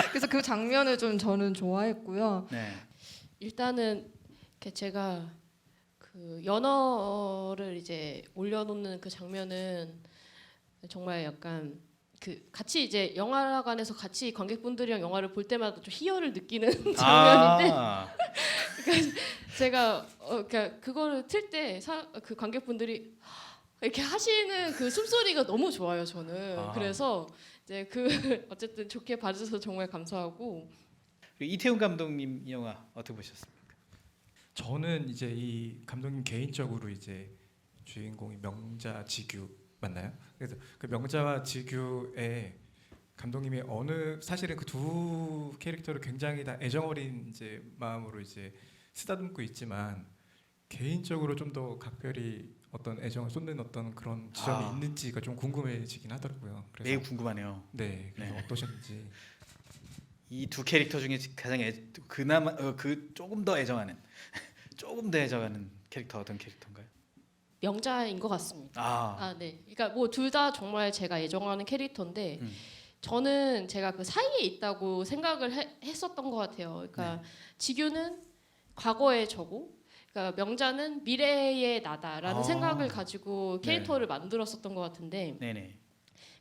그래서 그 장면을 좀 저는 좋아했고요. 네. 일단은 제가 그 연어를 이제 올려놓는 그 장면은 정말 약간 그 같이 이제 영화관에서 같이 관객분들이랑 영화를 볼 때마다 좀 희열을 느끼는 장면인데 그러니까 제가 그러니까 그거를 틀 때 그 관객분들이 이렇게 하시는 그 숨소리가 너무 좋아요 저는. 그래서 이제 그 어쨌든 좋게 봐주셔서 정말 감사하고. 이태훈 감독님 이 영화 어떻게 보셨습니까? 저는 이제 이 감독님 개인적으로 이제 주인공이 명자 지규 맞나요? 그래서 그 명자와 지규의 감독님이 사실은 그 두 캐릭터를 굉장히 다 애정어린 이제 마음으로 이제 쓰다듬고 있지만 개인적으로 좀 더 각별히 어떤 애정을 쏟는 어떤 그런 지점이 있는지가 좀 궁금해지긴 하더라고요. 그래서 매우 궁금하네요. 네, 그래서 어떠셨는지. 이 두 캐릭터 중에 가장 그나마 조금 더 애정하는 캐릭터 어떤 캐릭터인가요? 명자인 것 같습니다. 네. 그러니까 뭐 둘 다 정말 제가 애정하는 캐릭터인데 저는 제가 그 사이에 있다고 생각을 했었던 것 같아요. 그러니까 지규는 과거의 저고, 그러니까 명자는 미래의 나다라는 생각을 가지고 캐릭터를 만들었었던 것 같은데 네네.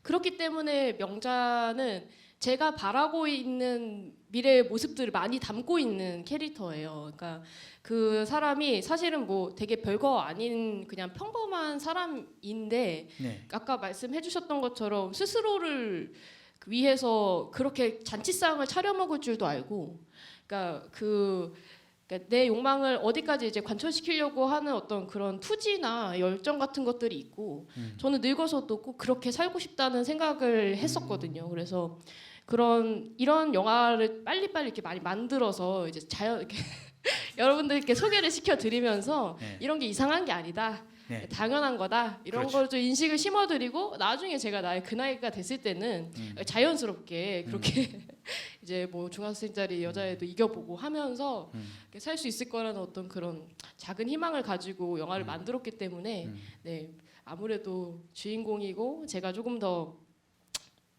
그렇기 때문에 명자는 제가 바라고 있는 미래의 모습들을 많이 담고 있는 캐릭터예요. 그러니까 그 사람이 사실은 뭐 되게 별거 아닌 그냥 평범한 사람인데 네. 아까 말씀해 주셨던 것처럼 스스로를 위해서 그렇게 잔치상을 차려먹을 줄도 알고 그러니까 내 욕망을 어디까지 이제 관철시키려고 하는 어떤 그런 투지나 열정 같은 것들이 있고 저는 늙어서도 꼭 그렇게 살고 싶다는 생각을 했었거든요. 그래서 이런 영화를 빨리빨리 이렇게 많이 만들어서 이제 이렇게 여러분들께 소개를 시켜드리면서 네. 이런 게 이상한 게 아니다. 네. 당연한 거다. 이런 그렇죠. 걸 좀 인식을 심어드리고 나중에 제가 나의 그 나이가 됐을 때는 자연스럽게 그렇게 이제 뭐 중학생짜리 여자애도 이겨보고 하면서 살 수 있을 거라는 어떤 그런 작은 희망을 가지고 영화를 만들었기 때문에 네, 아무래도 주인공이고 제가 조금 더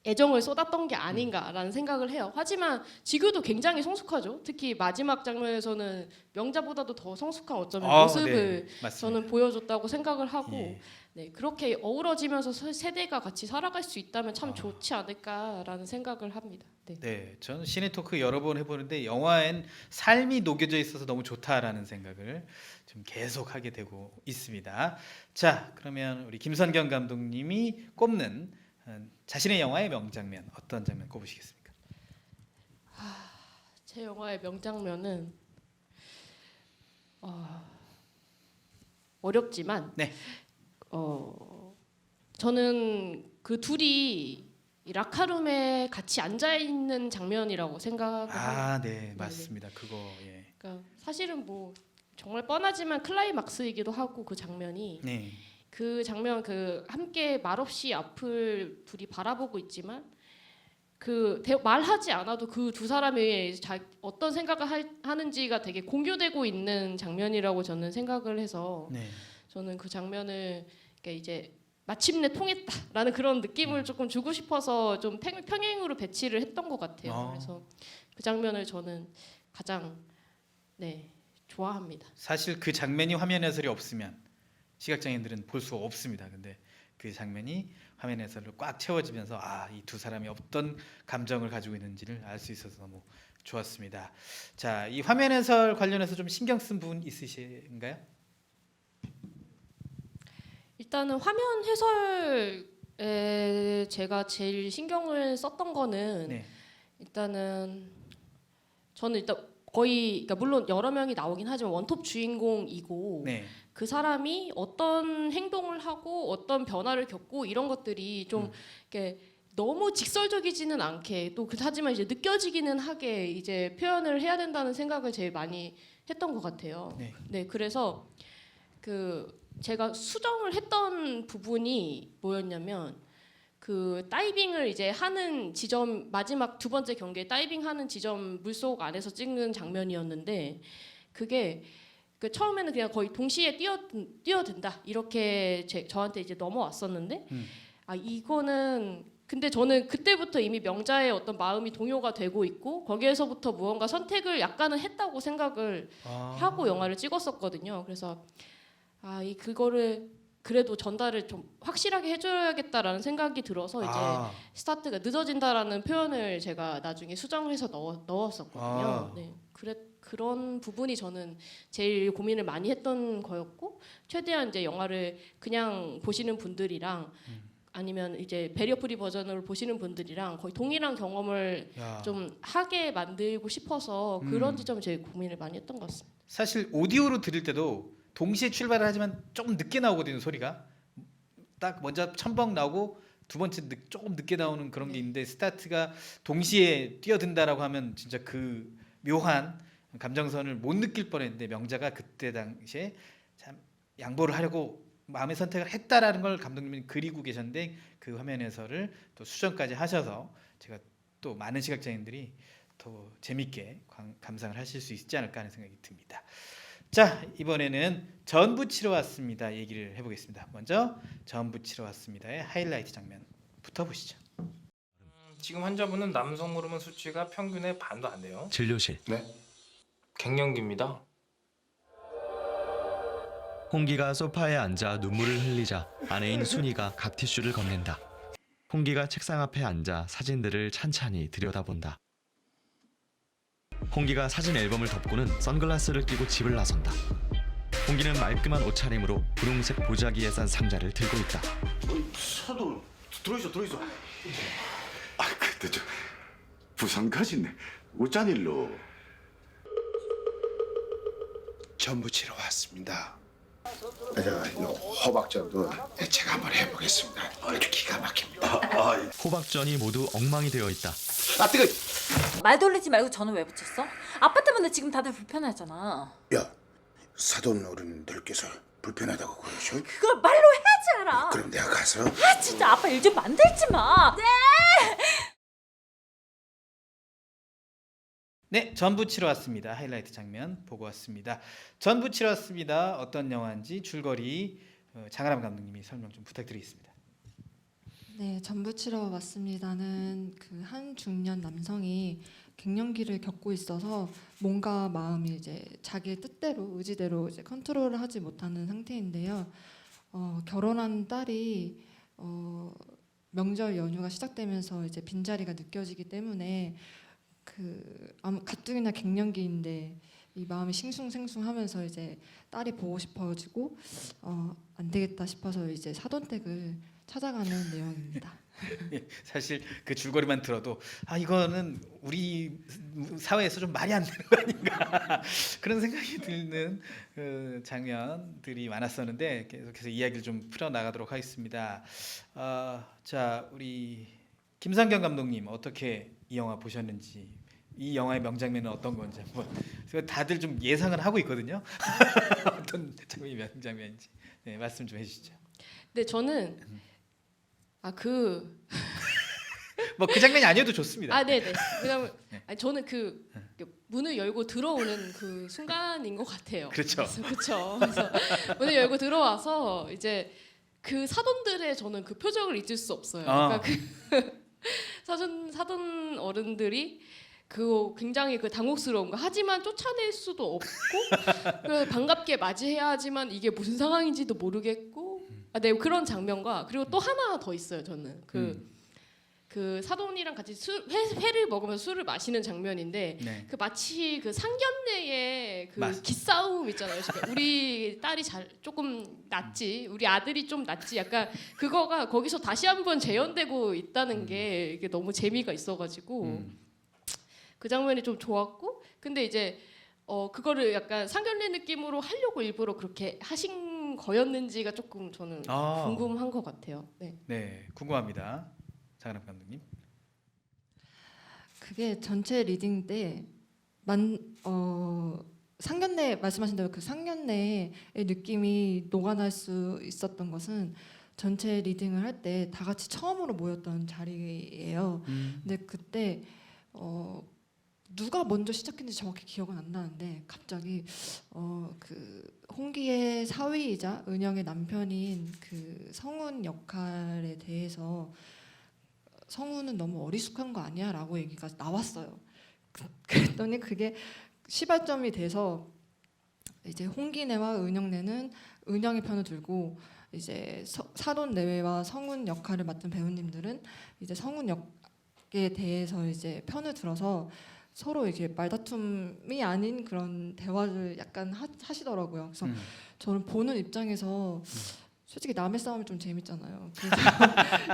애정을 쏟았던 게 아닌가라는 생각을 해요. 하지만 지규도 굉장히 성숙하죠. 특히 마지막 장면에서는 명자보다도 더 성숙한 어쩌면 모습을 네, 맞습니다. 저는 보여줬다고 생각을 하고 예. 네, 그렇게 어우러지면서 세대가 같이 살아갈 수 있다면 참 좋지 않을까라는 생각을 합니다. 네. 네, 저는 시네토크 여러 번 해보는데 영화엔 삶이 녹여져 있어서 너무 좋다라는 생각을 좀 계속 하게 되고 있습니다. 자, 그러면 우리 김선경 감독님이 꼽는 자신의 영화의 명장면 어떤 장면 꼽으시겠습니까? 제 영화의 명장면은 어렵지만 네. 저는 그 둘이 이 라카룸에 같이 앉아 있는 장면이라고 생각을 합니다. 네, 맞습니다. 그거 예. 그러니까 사실은 뭐 정말 뻔하지만 클라이막스이기도 하고 그 장면이 네. 그 장면 함께 말없이 앞을 둘이 바라보고 있지만 말하지 않아도 그 두 사람이 어떤 생각을 하는지가 되게 공유되고 있는 장면이라고 저는 생각을 해서 네. 저는 그 장면을 이제 마침내 통했다라는 그런 느낌을 조금 주고 싶어서 좀 평행으로 배치를 했던 것 같아요. 그래서 그 장면을 저는 가장 좋아합니다. 사실 그 장면이 화면 해설이 없으면 시각장애인들은 볼 수 없습니다. 근데 그 장면이 화면 해설로 꽉 채워지면서 이 두 사람이 어떤 감정을 가지고 있는지를 알 수 있어서 너무 좋았습니다. 자, 이 화면 해설 관련해서 좀 신경 쓴 부분 있으신가요? 일단은 화면 해설에 제가 제일 신경을 썼던 거는 네. 일단은 저는 일단 거의 그러니까 물론 여러 명이 나오긴 하지만 원톱 주인공이고 네. 그 사람이 어떤 행동을 하고 어떤 변화를 겪고 이런 것들이 좀 이렇게 너무 직설적이지는 않게 또 하지만 이제 느껴지기는 하게 이제 표현을 해야 된다는 생각을 제일 많이 했던 것 같아요. 네. 그래서 제가 수정을 했던 부분이 뭐였냐면 그 다이빙을 이제 하는 지점 마지막 두 번째 경기에 다이빙하는 지점 물속 안에서 찍는 장면이었는데 그게 처음에는 그냥 거의 동시에 뛰어든다 이렇게 저한테 이제 넘어왔었는데 이거는 근데 저는 그때부터 이미 명자의 어떤 마음이 동요가 되고 있고 거기에서부터 무언가 선택을 약간은 했다고 생각을 하고 영화를 찍었었거든요. 그래서 그거를 그래도 전달을 좀 확실하게 해줘야겠다라는 생각이 들어서 이제 스타트가 늦어진다라는 표현을 제가 나중에 수정을 해서 넣었었거든요. 네, 그런 부분이 저는 제일 고민을 많이 했던 거였고 최대한 이제 영화를 그냥 보시는 분들이랑 아니면 이제 배리어 프리 버전으로 보시는 분들이랑 거의 동일한 경험을 좀 하게 만들고 싶어서 그런 지점에 제일 고민을 많이 했던 것 같습니다. 사실 오디오로 들을 때도 동시에 출발을 하지만 조금 늦게 나오거든요. 소리가 딱 먼저 첨벙 나오고 두 번째 조금 늦게 나오는 그런 게 있는데 스타트가 동시에 뛰어든다라고 하면 진짜 그 묘한 감정선을 못 느낄 뻔했는데 명자가 그때 당시에 참 양보를 하려고 마음의 선택을 했다라는 걸 감독님이 그리고 계셨는데 그 화면 해설을 또 수정까지 하셔서 제가 또 많은 시각장애인들이 더 재밌게 감상을 하실 수 있지 않을까 하는 생각이 듭니다. 자, 이번에는 전부 치러 왔습니다 얘기를 해보겠습니다. 먼저 전부 치러 왔습니다의 하이라이트 장면부터 보시죠. 지금 환자분은 남성 호르몬 수치가 평균의 반도 안 돼요. 진료실. 네. 갱년기입니다. 홍기가 소파에 앉아 눈물을 흘리자 아내인 순이가 각 티슈를 건넨다. 홍기가 책상 앞에 앉아 사진들을 찬찬히 들여다본다. 홍기가 사진 앨범을 덮고는 선글라스를 끼고 집을 나선다. 홍기는 말끔한 옷차림으로 분홍색 보자기에 싼 상자를 들고 있다. 사돈 들어있어. 아, 그때 저 부산 가시네. 어쩐 일로? 전부 치러 왔습니다. 제가 이 호박전도 제가 한번 해보겠습니다. 아주 기가 막힙니다. 호박전이 모두 엉망이 되어 있다. 아 뜨거. 말 돌리지 말고 저는 왜 붙였어? 아빠 때문에 지금 다들 불편하잖아. 야, 사돈 어른들께서 불편하다고 그러셔? 그걸 말로 해야지 알아. 그럼 내가 가서. 아 진짜 아빠 일 좀 만들지 마. 네, 전부 치러 왔습니다. 하이라이트 장면 보고 왔습니다. 전부 치러 왔습니다. 어떤 영화인지 줄거리 장하람 감독님이 설명 좀 부탁드리겠습니다. 네, 전부 치러 왔습니다는 그 한 중년 남성이 갱년기를 겪고 있어서 뭔가 마음이 이제 자기의 뜻대로 의지대로 이제 컨트롤을 하지 못하는 상태인데요. 결혼한 딸이 명절 연휴가 시작되면서 이제 빈자리가 느껴지기 때문에 가뜩이나 갱년기인데 이 마음이 싱숭생숭하면서 이제 딸이 보고 싶어지고 안 되겠다 싶어서 이제 사돈댁을 찾아가는 내용입니다. 사실 그 줄거리만 들어도 이거는 우리 사회에서 좀 말이 안 되는 거 아닌가 그런 생각이 드는 장면들이 많았었는데 계속해서 이야기를 좀 풀어 나가도록 하겠습니다. 자, 우리 김상경 감독님 어떻게 이 영화 보셨는지, 이 영화의 명장면은 어떤 건지 한번 다들 좀 예상을 하고 있거든요. 어떤 장면이 명장면인지 말씀 좀 해주시죠. 네, 저는 뭐 그 장면이 아니어도 좋습니다. 네네. 왜냐면 저는 그 문을 열고 들어오는 그 순간인 것 같아요. 그렇죠. 그렇죠. 그래서 문을 열고 들어와서 이제 그 사돈들의 저는 그 표정을 잊을 수 없어요. 그러니까 그 사돈 어른들이 그 굉장히 그 당혹스러운 거 하지만 쫓아낼 수도 없고 반갑게 맞이해야 하지만 이게 무슨 상황인지도 모르겠고 네, 그런 장면과 그리고 또 하나 더 있어요. 저는 그 사돈이랑 같이 회를 먹으면서 술을 마시는 장면인데 네. 그 마치 그 상견례의 그 맞습니다. 기싸움 있잖아요. 그러니까 우리 딸이 조금 낫지, 우리 아들이 좀 낫지. 약간 그거가 거기서 다시 한번 재현되고 있다는 게 이게 너무 재미가 있어가지고 그 장면이 좀 좋았고, 근데 이제 그거를 약간 상견례 느낌으로 하려고 일부러 그렇게 하신 거였는지가 조금 저는 궁금한 것 같아요. 네. 네, 궁금합니다. 장하람 감독님. 그게 전체 리딩 때 상견례 말씀하신 대로 그 상견례의 느낌이 녹아날 수 있었던 것은 전체 리딩을 할 때 다 같이 처음으로 모였던 자리예요. 근데 그때 누가 먼저 시작했는지 정확히 기억은 안 나는데 갑자기 그 홍기의 사위이자 은영의 남편인 그 성훈 역할에 대해서 성훈은 너무 어리숙한 거 아니야? 라고 얘기가 나왔어요. 그랬더니 그게 시발점이 돼서 이제 홍기네와 은영네는 은영의 편을 들고 이제 사돈 내외와 성훈 역할을 맡은 배우님들은 이제 성훈 역에 대해서 이제 편을 들어서 서로 이렇게 말다툼이 아닌 그런 대화를 약간 하시더라고요. 그래서 저는 보는 입장에서 솔직히 남의 싸움이 좀 재밌잖아요. 그래서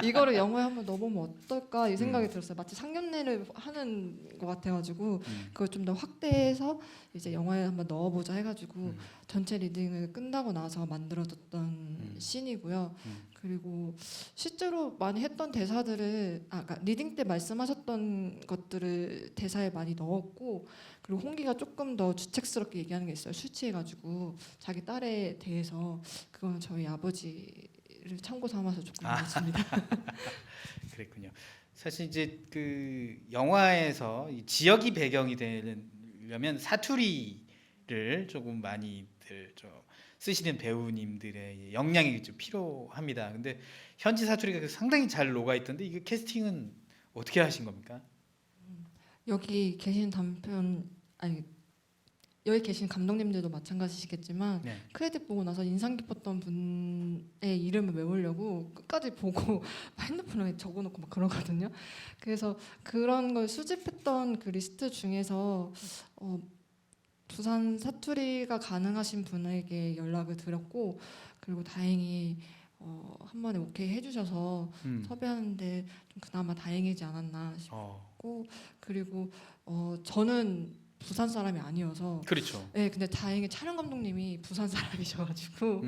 이거를 영화에 한번 넣어보면 어떨까 이 생각이 들었어요. 마치 상견례를 하는 것 같아가지고 그걸 좀 더 확대해서 이제 영화에 한번 넣어보자 해가지고 전체 리딩을 끝나고 나서 만들어졌던 씬이고요. 그리고 실제로 많이 했던 대사들을 그러니까 리딩 때 말씀하셨던 것들을 대사에 많이 넣었고, 그리고 홍기가 조금 더 주책스럽게 얘기하는 게 있어요. 술 취해가지고 자기 딸에 대해서. 그건 저희 아버지를 참고 삼아서 조금 넣었습니다. 그랬군요. 사실 이제 그 영화에서 이 지역이 배경이 되려면 사투리를 조금 많이들 좀 쓰시는 배우님들의 역량이 좀 필요합니다. 근데 현지 사투리가 상당히 잘 녹아 있던데 이게 캐스팅은 어떻게 하신 겁니까? 여기 계신 남편 여기 계신 감독님들도 마찬가지시겠지만 네. 크레딧 보고 나서 인상 깊었던 분의 이름을 외우려고 끝까지 보고 핸드폰에 적어놓고 막 그러거든요. 그래서 그런 걸 수집했던 그 리스트 중에서 부산 사투리가 가능하신 분에게 연락을 드렸고, 그리고 다행히 한 번에 오케이 해주셔서 섭외하는데 좀 그나마 다행이지 않았나 싶고, 그리고 저는 부산 사람이 아니어서 그렇죠. 네, 근데 다행히 촬영 감독님이 부산 사람이셔가지고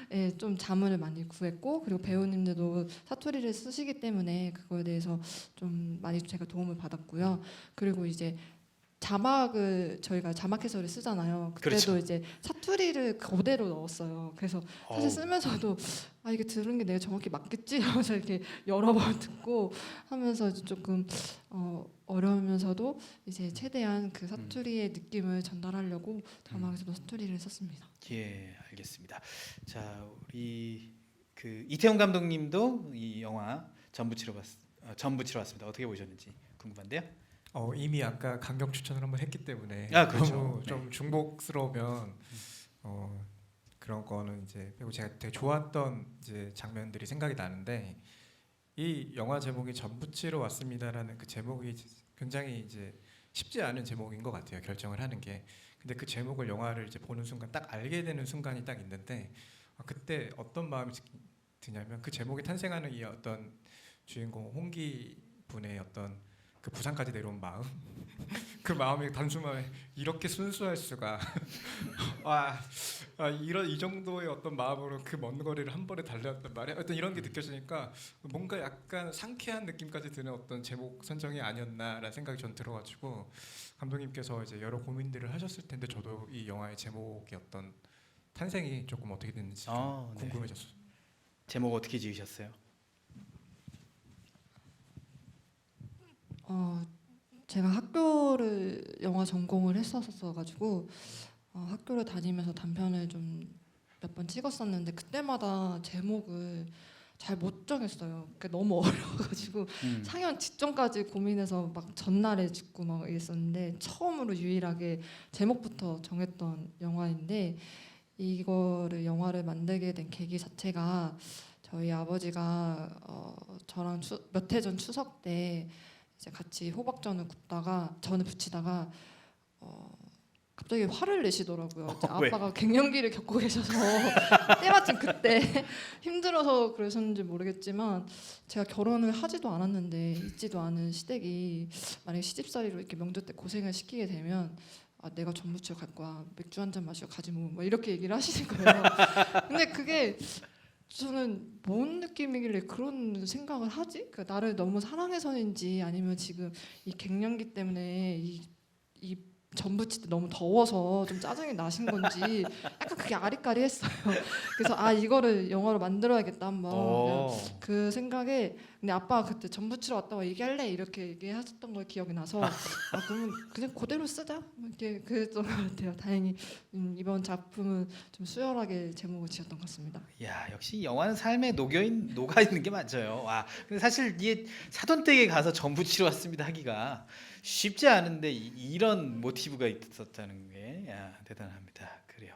네, 좀 자문을 많이 구했고, 그리고 배우님들도 사투리를 쓰시기 때문에 그거에 대해서 좀 많이 제가 도움을 받았고요. 그리고 이제 자막을 저희가 자막 해설을 쓰잖아요. 그때도 그렇죠. 이제 사투리를 그대로 넣었어요. 그래서 사실 쓰면서도 아 이게 들은 게 내가 정확히 맞겠지 하면서 이렇게 여러 번 듣고 하면서 이제 조금 어려우면서도 이제 최대한 그 사투리의 느낌을 전달하려고 자막에서도 사투리를 썼습니다. 예, 알겠습니다. 자, 우리 그 이태원 감독님도 이 영화 전부 치러 왔습니다. 어떻게 보셨는지 궁금한데요. 이미 아까 강경 추천을 한번 했기 때문에 그렇죠. 너무 좀 중복스러우면 그런 거는 이제 그리고 제가 되게 좋았던 이제 장면들이 생각이 나는데, 이 영화 제목이 전부 치러 왔습니다라는 그 제목이 굉장히 이제 쉽지 않은 제목인 것 같아요, 결정을 하는 게. 근데 그 제목을 영화를 이제 보는 순간 딱 알게 되는 순간이 딱 있는데, 그때 어떤 마음이 드냐면 그 제목이 탄생하는 이 어떤 주인공 홍기 분의 어떤 그 부산까지 내려온 마음, 그 마음이 단순하게 이렇게 순수할 수가 이런 이 정도의 어떤 마음으로 그 먼 거리를 한 번에 달려왔단 말이야. 어떤 이런 게 느껴지니까 뭔가 약간 상쾌한 느낌까지 드는 어떤 제목 선정이 아니었나라는 생각이 전 들어가지고, 감독님께서 이제 여러 고민들을 하셨을 텐데 저도 이 영화의 제목의 어떤 탄생이 조금 어떻게 됐는지 좀 궁금해졌어요. 제목 어떻게 지으셨어요? 제가 학교를 영화 전공을 했었어가지고 학교를 다니면서 단편을 좀 몇 번 찍었었는데 그때마다 제목을 잘 못 정했어요. 그러니까 너무 어려워가지고 상영 직전까지 고민해서 막 전날에 찍고 막 이랬었는데, 처음으로 유일하게 제목부터 정했던 영화인데, 이거를 영화를 만들게 된 계기 자체가 저희 아버지가 저랑 몇 해 전 추석 때 이제 같이 호박전을 굽다가 전을 부치다가 갑자기 화를 내시더라고요. 이제 왜? 아빠가 갱년기를 겪고 계셔서 때마침 그때 힘들어서 그러셨는지 모르겠지만, 제가 결혼을 하지도 않았는데 있지도 않은 시댁이 만약에 시집살이로 이렇게 명절 때 고생을 시키게 되면 내가 전부치러 갈 거야. 맥주 한 잔 마시고 가지 뭐 이렇게 얘기를 하시는 거예요. 근데 그게 저는 뭔 느낌이길래 그런 생각을 하지? 그러니까 나를 너무 사랑해서인지 아니면 지금 이 갱년기 때문에 이 전부칠 때 너무 더워서 좀 짜증이 나신 건지 약간 그게 아리까리했어요. 그래서 이거를 영화로 만들어야겠다 한번 그냥 그 생각에, 근데 아빠가 그때 전부치러 왔다고 얘기할래 이렇게 얘기하셨던 걸 기억이 나서 그러면 그냥 그대로 쓰자 이렇게 그랬던 것 같아요. 다행히 이번 작품은 좀 수월하게 제목을 지었던 것 같습니다. 야, 역시 영화는 삶에 녹아 있는 게 맞아요. 와, 근데 사실 이게 사돈댁에 가서 전부 치러 왔습니다 하기가 쉽지 않은데 이런 모티브가 있었다는 게 대단합니다. 그래요.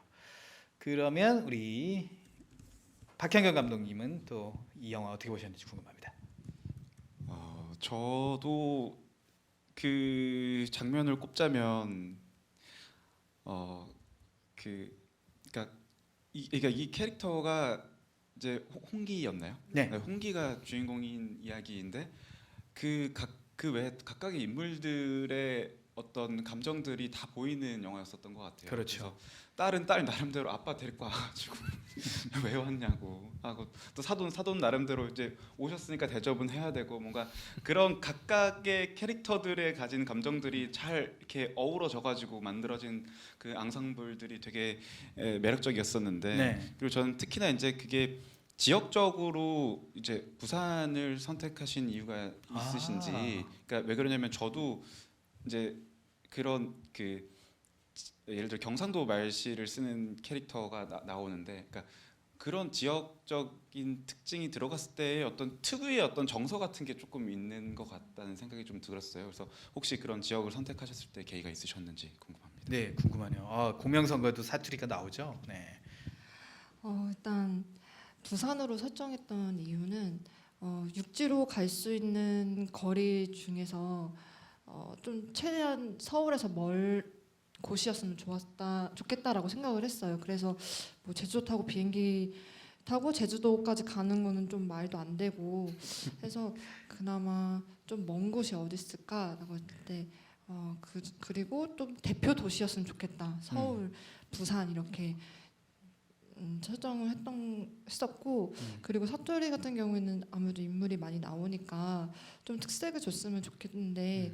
그러면 우리 박현경 감독님은 또 이 영화 어떻게 보셨는지 궁금합니다. 저도 그 장면을 꼽자면 그러니까 이 캐릭터가 이제 홍기였나요? 네. 홍기가 주인공인 이야기인데 그 외 각각의 인물들의 어떤 감정들이 다 보이는 영화였었던 것 같아요. 그렇죠. 그래서 딸은 딸 나름대로 아빠 데리고 와가지고 왜 왔냐고 하고, 또 사돈 나름대로 이제 오셨으니까 대접은 해야 되고, 뭔가 그런 각각의 캐릭터들의 가진 감정들이 잘 이렇게 어우러져가지고 만들어진 그 앙상블들이 되게 매력적이었었는데, 네. 그리고 저는 특히나 이제 그게 지역적으로 이제 부산을 선택하신 이유가 있으신지, 그러니까 왜 그러냐면 저도 이제 그런 예를 들어 경상도 말씨를 쓰는 캐릭터가 나오는데, 그러니까 그런 지역적인 특징이 들어갔을 때의 어떤 특유의 어떤 정서 같은 게 조금 있는 것 같다는 생각이 좀 들었어요. 그래서 혹시 그런 지역을 선택하셨을 때 계기가 있으셨는지 궁금합니다. 네, 궁금하네요. 공명선거도 사투리가 나오죠. 네. 일단 부산으로 설정했던 이유는 육지로 갈 수 있는 거리 중에서 좀 최대한 서울에서 멀 곳이었으면 좋겠다라고 생각을 했어요. 그래서 뭐 제주도 타고 비행기 타고 제주도까지 가는 거는 좀 말도 안 되고 해서 그나마 좀 먼 곳이 어디 있을까라고 했을 때 그리고 또 대표 도시였으면 좋겠다. 서울, 부산 이렇게 설정을 했었고 그리고 사투리 같은 경우에는 아무래도 인물이 많이 나오니까 좀 특색을 줬으면 좋겠는데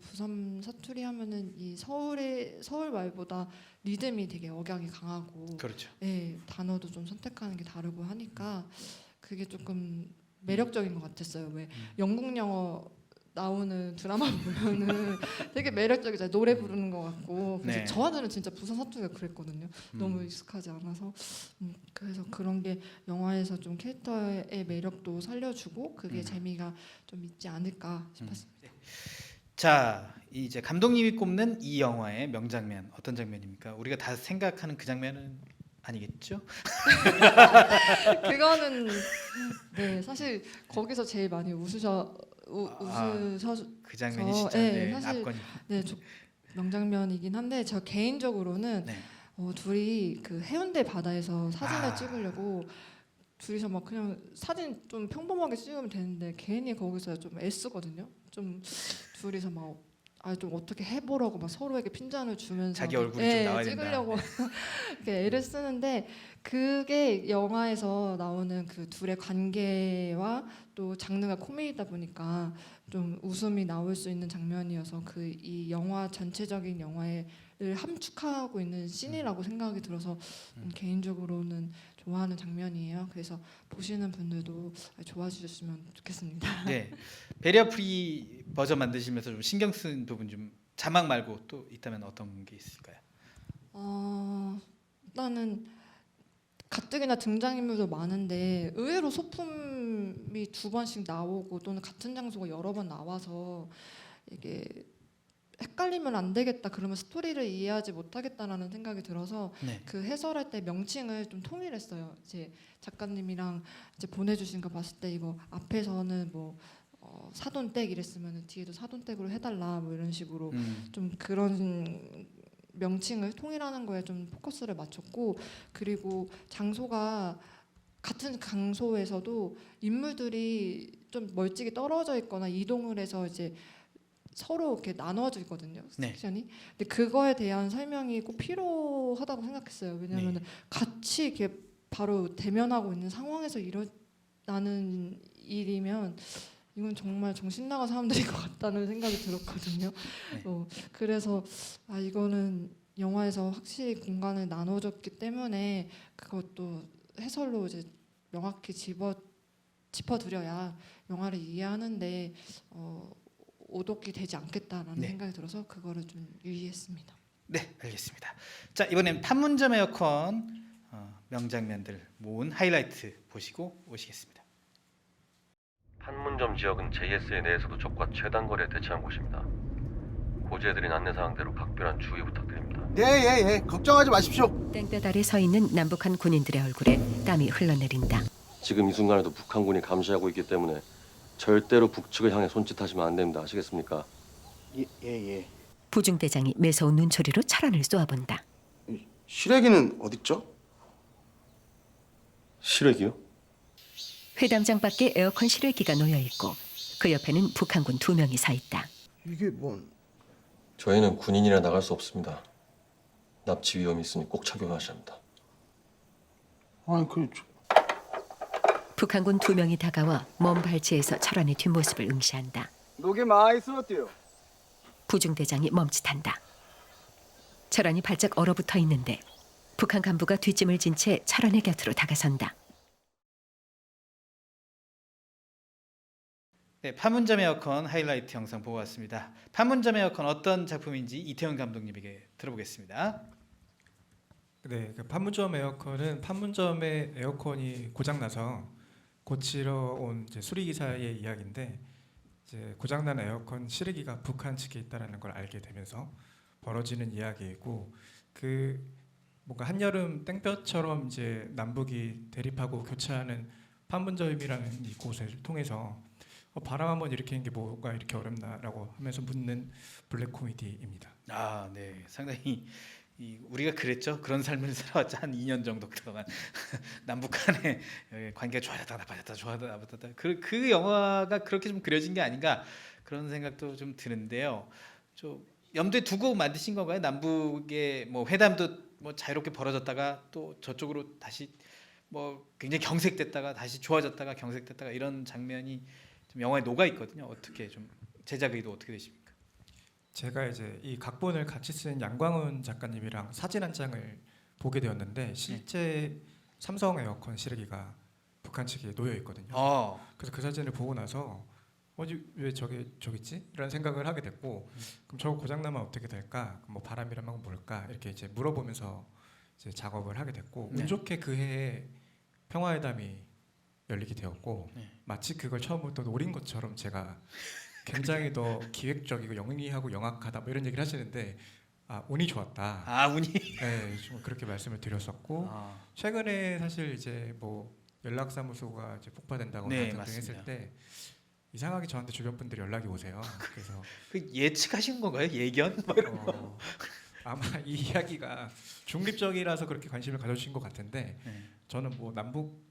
부산 사투리 하면은 이 서울 말보다 리듬이 되게 억양이 강하고 그렇죠. 네, 단어도 좀 선택하는 게 다르고 하니까 그게 조금 매력적인 것 같았어요. 왜 영국 영어 나오는 드라마 보면은 되게 매력적이잖아요. 노래 부르는 것 같고. 그래서 네. 저한테는 진짜 부산 사투리가 그랬거든요. 너무 익숙하지 않아서. 그래서 그런 게 영화에서 좀 캐릭터의 매력도 살려주고 그게 재미가 좀 있지 않을까 싶었습니다. 자, 이제 감독님이 꼽는 이 영화의 명장면 어떤 장면입니까? 우리가 다 생각하는 그 장면은 아니겠죠? 그거는 네 사실 거기서 제일 많이 웃으셔 그 장면이 진짜 네, 사실 압권이. 명장면이긴 한데 저 개인적으로는 네. 둘이 그 해운대 바다에서 사진을 아. 찍으려고 둘이서 막 그냥 사진 좀 평범하게 찍으면 되는데 괜히 거기서 좀 애쓰거든요. 좀 둘이서 막 좀 어떻게 해보라고 막 서로에게 핀잔을 주면서 자기 얼굴이 좀 나와야 된다. 찍으려고 이렇게 애를 쓰는데 그게 영화에서 나오는 그 둘의 관계와 또 장르가 코미디다 보니까 좀 웃음이 나올 수 있는 장면이어서 그 이 영화 전체적인 영화를 함축하고 있는 씬이라고 생각이 들어서 개인적으로는 좋아하는 장면이에요. 그래서 보시는 분들도 좋아해 주셨으면 좋겠습니다. 네. 배리어 프리 버전 만드시면서 좀 신경 쓴 부분 좀 자막 말고 또 있다면 어떤 게 있을까요? 일단은 가뜩이나 등장인물도 많은데 의외로 소품이 2번씩 나오고 또는 같은 장소가 여러 번 나와서 이게 헷갈리면 안 되겠다. 그러면 스토리를 이해하지 못하겠다라는 생각이 들어서 네. 그 해설할 때 명칭을 좀 통일했어요. 이제 작가님이랑 이제 보내주신 거 봤을 때 이거 앞에서는 뭐 사돈댁 이랬으면 뒤에도 사돈댁으로 해달라 뭐 이런 식으로 좀 그런 명칭을 통일하는 거에 좀 포커스를 맞췄고 그리고 장소가 같은 장소에서도 인물들이 좀 멀찍이 떨어져 있거나 이동을 해서 이제 서로 이렇게 나눠져 있거든요. 네. 섹션이. 근데 그거에 대한 설명이 꼭 필요하다고 생각했어요. 왜냐하면 같이 이렇게 바로 대면하고 있는 상황에서 일어나는 일이면 이건 정말 정신 나간 사람들인 것 같다는 생각이 들었거든요. 그래서 이거는 영화에서 확실히 공간을 나눠줬기 때문에 그것도 해설로 이제 명확히 짚어드려야 영화를 이해하는데 오독이 되지 않겠다라는 생각이 들어서 그거를 좀 유의했습니다. 네, 알겠습니다. 자, 이번엔 판문점 에어컨 명장면들 모은 하이라이트 보시고 오시겠습니다. 판문점 지역은 JSA 내에서도 적과 최단거리에 대치한 곳입니다. 고지해드린 안내사항대로 각별한 주의 부탁드립니다. 예. 걱정하지 마십시오. 땡볕 아래 서 있는 남북한 군인들의 얼굴에 땀이 흘러내린다. 지금 이 순간에도 북한군이 감시하고 있기 때문에 절대로 북측을 향해 손짓하시면 안 됩니다. 아시겠습니까? 예. 부중대장이 매서운 눈초리로 철안을 쏘아본다. 시래기는 어딨죠? 시래기요? 회담장 밖에 에어컨 실외기가 놓여 있고 그 옆에는 북한군 2명이 서 있다. 이게 뭔? 저희는 군인이라 나갈 수 없습니다. 납치 위험이 있으니 꼭 착용하셔야 합니다. 북한군 2명이 다가와 먼 발치에서 철안의 뒷모습을 응시한다. 녹이 많이 쓸었대요. 부중대장이 멈칫한다. 철안이 발짝 얼어붙어 있는데 북한 간부가 뒷짐을 진 채 철안의 곁으로 다가선다. 네, 판문점 에어컨 하이라이트 영상 보고 왔습니다. 판문점 에어컨 어떤 작품인지 이태원 감독님에게 들어보겠습니다. 네, 그 판문점 에어컨은 판문점의 에어컨이 고장나서 고치러 온 이제 수리기사의 이야기인데 이제 고장난 에어컨 실외기가 북한 측에 있다라는 걸 알게 되면서 벌어지는 이야기이고 그 뭔가 한여름 땡볕처럼 이제 남북이 대립하고 교차하는 판문점이라는 이곳을 통해서 바람 한번 일으키는 게 뭐가 이렇게 어렵나라고 하면서 묻는 블랙 코미디입니다. 아, 네. 상당히 우리가 그랬죠. 그런 삶을 살아왔죠. 한 2년 정도 동안 남북 간의 관계가 좋아졌다 나빠졌다 좋아졌다 나빠졌다. 그 영화가 그렇게 좀 그려진 게 아닌가 그런 생각도 좀 드는데요. 좀 염두에 두고 만드신 건가요? 남북의 뭐 회담도 뭐 자유롭게 벌어졌다가 또 저쪽으로 다시 뭐 굉장히 경색됐다가 다시 좋아졌다가 경색됐다가 이런 장면이 좀 영화에 녹아 있거든요. 어떻게 좀 제작 의도 어떻게 되십니까? 제가 이제 이 각본을 같이 쓴 양광훈 작가님이랑 사진 한 장을 보게 되었는데 실제 삼성 에어컨 실외기가 북한 측에 놓여 있거든요. 그래서 그 사진을 보고 나서 왜 저기 있지? 이런 생각을 하게 됐고 그럼 저거 고장나면 어떻게 될까? 뭐 바람이라면 뭘까? 이렇게 이제 물어보면서 이제 작업을 하게 됐고 운 좋게 그 해에 평화회담이 열리게 되었고 마치 그걸 처음부터 노린 것처럼 제가 굉장히 더 기획적이고 영리하고 영악하다 뭐 이런 얘기를 하시는데 운이 좋았다. 운이. 네, 좀 그렇게 말씀을 드렸었고 최근에 사실 이제 뭐 연락사무소가 이제 폭파된다거나 등등 했을 때 이상하게 저한테 주변 분들이 연락이 오세요. 그래서 그 예측하신 건가요? 예견? 아마 이 이야기가 중립적이라서 그렇게 관심을 가져주신 것 같은데 저는 뭐 남북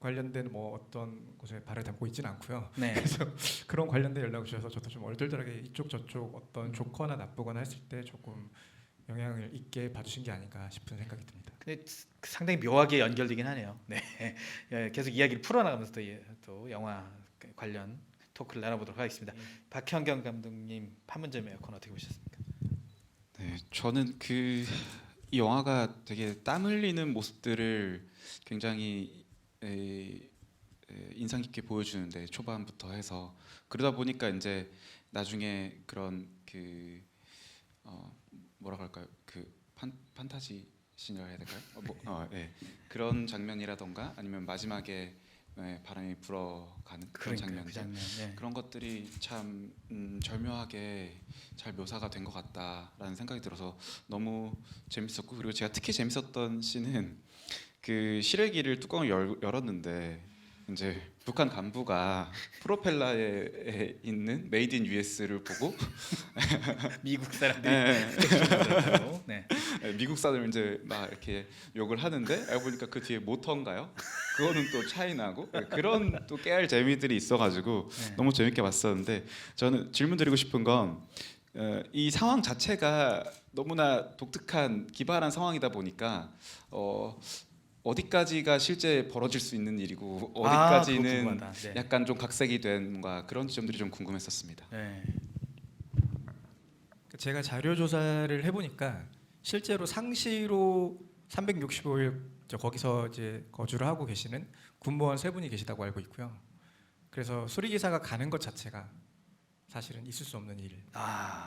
관련된 뭐 어떤 곳에 발을 담고 있지는 않고요. 그래서 그런 관련된 연락을 주셔서 저도 좀 얼떨떨하게 이쪽 저쪽 어떤 좋거나 나쁘거나 했을 때 조금 영향을 있게 봐주신 게 아닌가 싶은 생각이 듭니다. 근데 상당히 묘하게 연결되긴 하네요. 네, 계속 이야기를 풀어나가면서 또 영화 관련 토크를 나눠보도록 하겠습니다. 박현경 감독님 판문점 에어컨 어떻게 보셨습니까? 네, 저는 이 영화가 되게 땀 흘리는 모습들을 굉장히 인상 깊게 보여주는데 초반부터 해서 그러다 보니까 이제 나중에 그런 뭐라고 할까요? 판타지 씬이라 해야 될까요? 그런 장면이라던가 아니면 마지막에 바람이 불어가는 그런 장면들 그런 것들이 참 절묘하게 잘 묘사가 된 것 같다라는 생각이 들어서 너무 재밌었고 그리고 제가 특히 재밌었던 씬은 그 실외기를 뚜껑을 열었는데 이제 북한 간부가 프로펠러에 있는 메이드 인 US를 보고 미국 사람들이 미국 사람들 이제 막 이렇게 욕을 하는데 알고 보니까 그 뒤에 모터인가요? 그거는 또 차이나고 그런 또 깨알 재미들이 있어가지고 너무 재밌게 봤었는데 저는 질문드리고 싶은 건 이 상황 자체가 너무나 독특한 기발한 상황이다 보니까 어디까지가 실제 벌어질 수 있는 일이고 어디까지는 약간 좀 각색이 된 뭔가 그런 지점들이 좀 궁금했었습니다. 제가 자료 조사를 해보니까 실제로 상시로 365일 거기서 이제 거주를 하고 계시는 군무원 3분이 계시다고 알고 있고요. 그래서 수리기사가 가는 것 자체가 사실은 있을 수 없는 일입니다.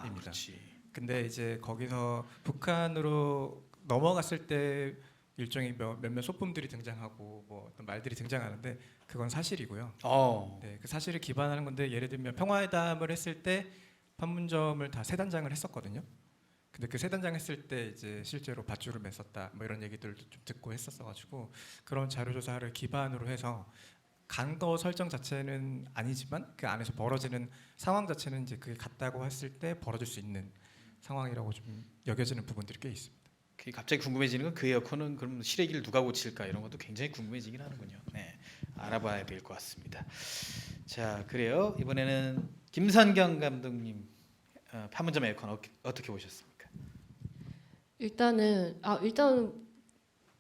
근데 이제 거기서 북한으로 넘어갔을 때 일종의 몇몇 소품들이 등장하고 뭐 어떤 말들이 등장하는데 그건 사실이고요. 네, 그 사실을 기반하는 건데 예를 들면 평화회담을 했을 때 판문점을 다 3단장을 했었거든요. 근데 그 3단장 했을 때 이제 실제로 밧줄을 맸었다 뭐 이런 얘기들도 좀 듣고 했었어가지고 그런 자료 조사를 기반으로 해서 간거 설정 자체는 아니지만 그 안에서 벌어지는 상황 자체는 이제 그게 같다고 했을 때 벌어질 수 있는 상황이라고 좀 여겨지는 부분들이 꽤 있습니다. 갑자기 궁금해지는 건 그 에어컨은 그럼 실외기를 누가 고칠까 이런 것도 굉장히 궁금해지긴 하는군요. 네, 알아봐야 될 것 같습니다. 자, 그래요. 이번에는 김선경 감독님 판문점 에어컨 어떻게 보셨습니까? 일단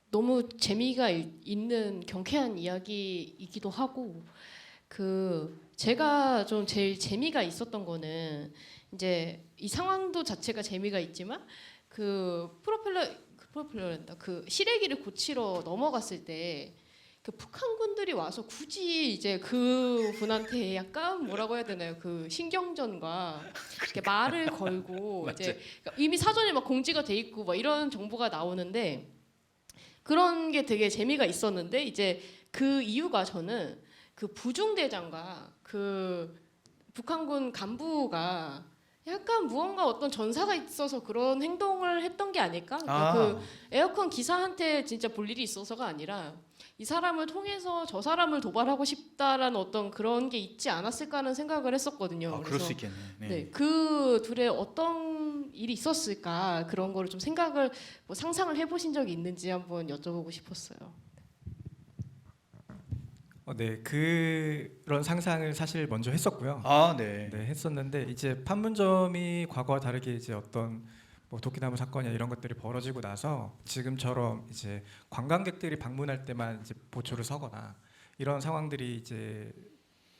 너무 재미가 있는 경쾌한 이야기이기도 하고 제가 좀 제일 재미가 있었던 거는 이제 이 상황도 자체가 재미가 있지만 프로펠러란다. 그 실외기를 고치러 넘어갔을 때 그 북한군들이 와서 굳이 이제 그 분한테 약간 뭐라고 해야 되나요? 그 신경전과 이렇게 말을 걸고 이제 이미 사전에 막 공지가 돼 있고 막 이런 정보가 나오는데 그런 게 되게 재미가 있었는데 이제 그 이유가 저는 그 부중대장과 그 북한군 간부가 약간 무언가 어떤 전사가 있어서 그런 행동을 했던 게 아닐까? 그러니까 아. 그 에어컨 기사한테 진짜 볼 일이 있어서가 아니라 이 사람을 통해서 저 사람을 도발하고 싶다라는 어떤 그런 게 있지 않았을까 하는 생각을 했었거든요. 그럴 수 있겠네요. 네. 네, 그 둘의 어떤 일이 있었을까 그런 거를 좀 생각을 뭐 상상을 해보신 적이 있는지 한번 여쭤보고 싶었어요. 네, 그런 상상을 사실 먼저 했었고요. 아, 네. 네, 했었는데 이제 판문점이 과거와 다르게 이제 어떤 뭐 도끼나무 사건이나 이런 것들이 벌어지고 나서 지금처럼 이제 관광객들이 방문할 때만 이제 보초를 서거나 이런 상황들이 이제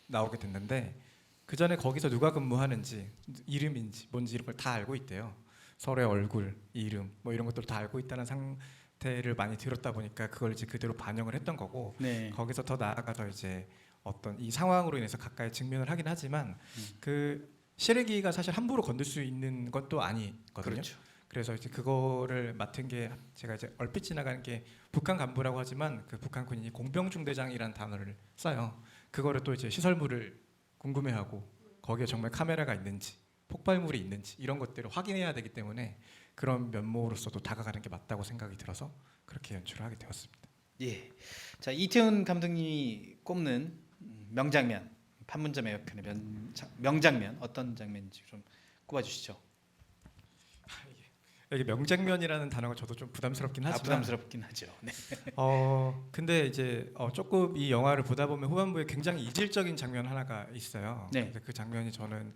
나오게 됐는데 그 전에 거기서 누가 근무하는지 이름인지 뭔지 이런 걸 다 알고 있대요. 서로의 얼굴, 이름 뭐 이런 것들을 다 알고 있다는 상태를 많이 들었다 보니까 그걸 이제 그대로 반영을 했던 거고 네. 거기서 더 나아가서 이제 어떤 이 상황으로 인해서 가까이 직면을 하긴 하지만 그 시래기가 사실 함부로 건들 수 있는 것도 아니거든요. 그렇죠. 그래서 이제 그거를 맡은 게 제가 이제 얼핏 지나가는 게 북한 간부라고 하지만 그 북한 군인이 공병중대장이라는 단어를 써요. 그거를 또 이제 시설물을 궁금해하고 거기에 정말 카메라가 있는지 폭발물이 있는지 이런 것들을 확인해야 되기 때문에 그런 면모로서도 다가가는 게 맞다고 생각이 들어서 그렇게 연출을 하게 되었습니다. 예. 자, 이태훈 감독님이 꼽는 명장면, 판문점 에어컨의 명장면 어떤 장면인지 좀 꼽아주시죠. 이게 명장면이라는 단어가 저도 좀 부담스럽긴 하지만 부담스럽긴 하죠. 네. 근데 이제 조금 이 영화를 보다 보면 후반부에 굉장히 이질적인 장면 하나가 있어요. 네. 근데 그 장면이 저는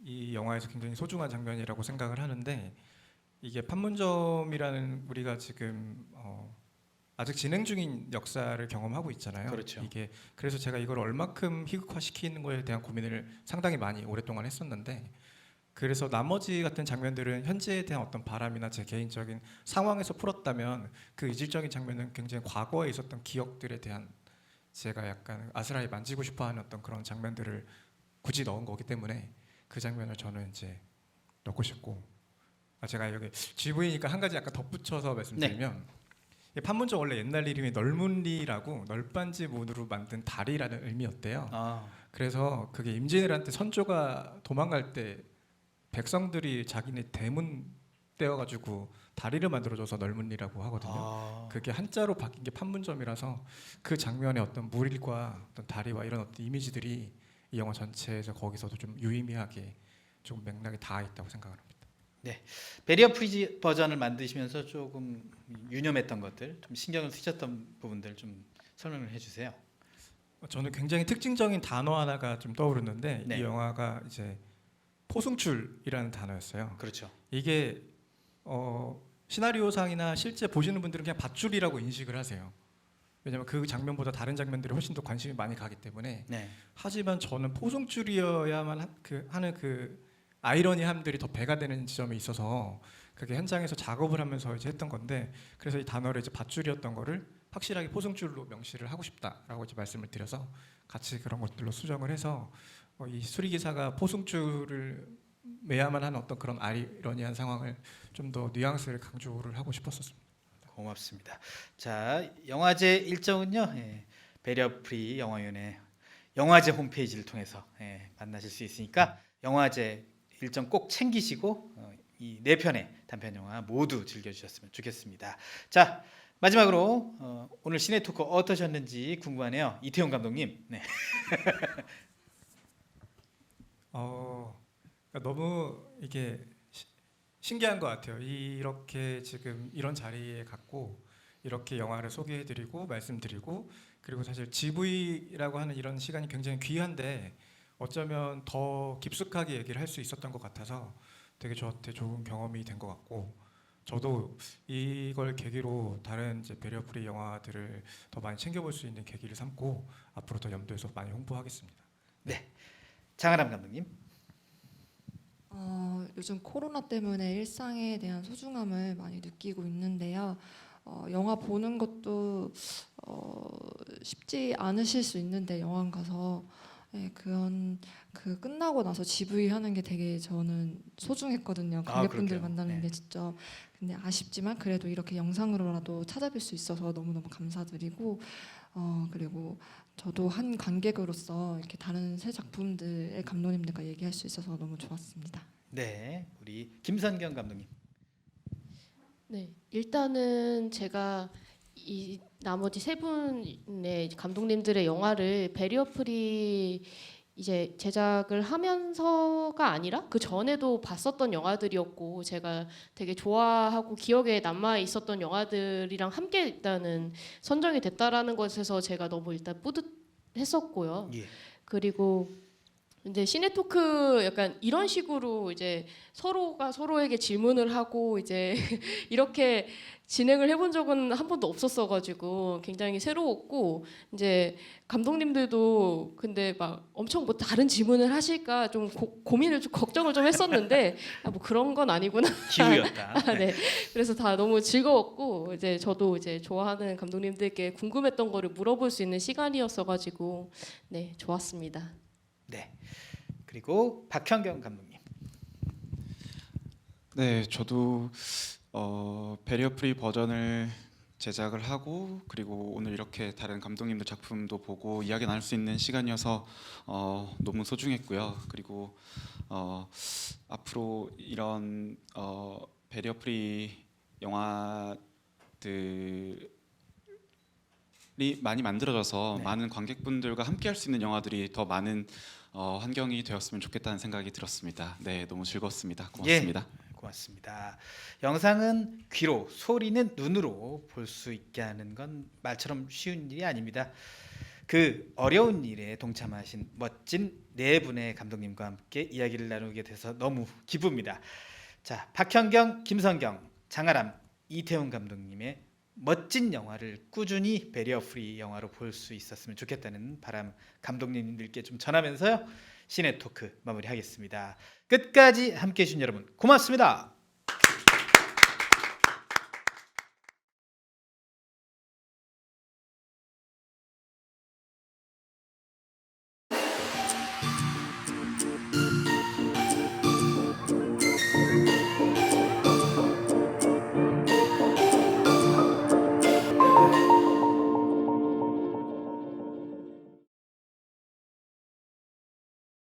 이 영화에서 굉장히 소중한 장면이라고 생각을 하는데 이게 판문점이라는 우리가 지금 아직 진행 중인 역사를 경험하고 있잖아요. 그렇죠. 이게 그래서 제가 이걸 얼마큼 희극화시키는 거에 대한 고민을 상당히 많이 오랫동안 했었는데 그래서 나머지 같은 장면들은 현재에 대한 어떤 바람이나 제 개인적인 상황에서 풀었다면 그 이질적인 장면은 굉장히 과거에 있었던 기억들에 대한 제가 약간 아스라이 만지고 싶어하는 어떤 그런 장면들을 굳이 넣은 거기 때문에 그 장면을 저는 이제 넣고 싶고 제가 여기 GV니까 한 가지 약간 덧붙여서 말씀드리면 판문점 원래 옛날 이름이 널문리라고 널빤지 문으로 만든 다리라는 의미였대요. 그래서 그게 임진왜란때 선조가 도망갈 때 백성들이 자기네 대문 떼어가지고 다리를 만들어줘서 널문리라고 하거든요. 그게 한자로 바뀐 게 판문점이라서 그 장면의 어떤 물과 어떤 다리와 이런 어떤 이미지들이 이 영화 전체에서 거기서도 좀 유의미하게 좀 맥락이 닿아 있다고 생각을 합니다. 네, 베리어 프리 버전을 만드시면서 조금 유념했던 것들, 좀 신경을 쓰셨던 부분들 좀 설명을 해주세요. 저는 굉장히 특징적인 단어 하나가 좀 떠오르는데 네. 이 영화가 이제 포승출이라는 단어였어요. 그렇죠. 이게 시나리오상이나 실제 보시는 분들은 그냥 밧줄이라고 인식을 하세요. 왜냐하면 그 장면보다 다른 장면들이 훨씬 더 관심이 많이 가기 때문에. 네. 하지만 저는 포승줄이어야만 하는 그 아이러니함들이 더 배가 되는 지점이 있어서 그게 현장에서 작업을 하면서 이제 했던 건데 그래서 이 단어를 이제 밧줄이었던 거를 확실하게 포승줄로 명시를 하고 싶다라고 이제 말씀을 드려서 같이 그런 것들로 수정을 해서 이 수리기사가 포승줄을 매야만 하는 어떤 그런 아이러니한 상황을 좀 더 뉘앙스를 강조를 하고 싶었었습니다. 고맙습니다. 자, 영화제 일정은요. 베리어 프리 영화위원회 영화제 홈페이지를 통해서 만나실 수 있으니까 영화제 일정 꼭 챙기시고 이 네 편의 단편 영화 모두 즐겨주셨으면 좋겠습니다. 자, 마지막으로 오늘 시네 토크 어떠셨는지 궁금하네요. 이태훈 감독님. 네. 너무 이게 신기한 것 같아요. 이렇게 지금 이런 자리에 갖고 이렇게 영화를 소개해드리고 말씀드리고 그리고 사실 GV라고 하는 이런 시간이 굉장히 귀한데 어쩌면 더 깊숙하게 얘기를 할 수 있었던 것 같아서 되게 저한테 좋은 경험이 된 것 같고 저도 이걸 계기로 다른 이제 베리어 프리 영화들을 더 많이 챙겨볼 수 있는 계기를 삼고 앞으로 더 염두에서 많이 홍보하겠습니다. 네, 장하람 감독님. 요즘 코로나 때문에 일상에 대한 소중함을 많이 느끼고 있는데요. 영화 보는 것도 쉽지 않으실 수 있는데 영화관 가서 그 끝나고 나서 GV 하는 게 되게 저는 소중했거든요. 관객분들 만나는 게 직접. 근데 아쉽지만 그래도 이렇게 영상으로라도 찾아뵐 수 있어서 너무너무 감사드리고 그리고 저도 한 관객으로서 이렇게 다른 새 작품들의 감독님들과 얘기할 수 있어서 너무 좋았습니다. 네, 우리 김선경 감독님. 네, 일단은 제가 이 나머지 세 분의 감독님들의 영화를 베리어 프리 이제 제작을 하면서가 아니라 그 전에도 봤었던 영화들이었고 제가 되게 좋아하고 기억에 남아 있었던 영화들이랑 함께 일단은 선정이 됐다라는 것에서 제가 너무 일단 뿌듯했었고요. 예. 그리고 이제 시네토크 약간 이런 식으로 이제 서로가 서로에게 질문을 하고 이제 이렇게 진행을 해본 적은 한 번도 없었어가지고 굉장히 새로웠고 이제 감독님들도 근데 막 엄청 뭐 다른 질문을 하실까 좀 고민을 좀 걱정을 좀 했었는데 아, 뭐 그런 건 아니구나. 기우였다. 네. 그래서 다 너무 즐거웠고 이제 저도 이제 좋아하는 감독님들께 궁금했던 거를 물어볼 수 있는 시간이었어가지고 네 좋았습니다. 네. 그리고 박현경 감독님. 네, 저도 베리어 프리 버전을 제작을 하고 그리고 오늘 이렇게 다른 감독님들 작품도 보고 이야기 나눌 수 있는 시간이어서 너무 소중했고요. 그리고 앞으로 이런 베리어 프리 영화들이 많이 만들어져서 많은 관객분들과 함께 할 수 있는 영화들이 더 많은 환경이 되었으면 좋겠다는 생각이 들었습니다. 네, 너무 즐거웠습니다. 고맙습니다. 예, 고맙습니다. 영상은 귀로, 소리는 눈으로 볼 수 있게 하는 건 말처럼 쉬운 일이 아닙니다. 그 어려운 일에 동참하신 멋진 네 분의 감독님과 함께 이야기를 나누게 돼서 너무 기쁩니다. 자, 박현경, 김선경, 장아람, 이태훈 감독님의 멋진 영화를 꾸준히 베리어 프리 영화로 볼 수 있었으면 좋겠다는 바람 감독님들께 좀 전하면서요. 시네토크 마무리하겠습니다. 끝까지 함께해 주신 여러분 고맙습니다.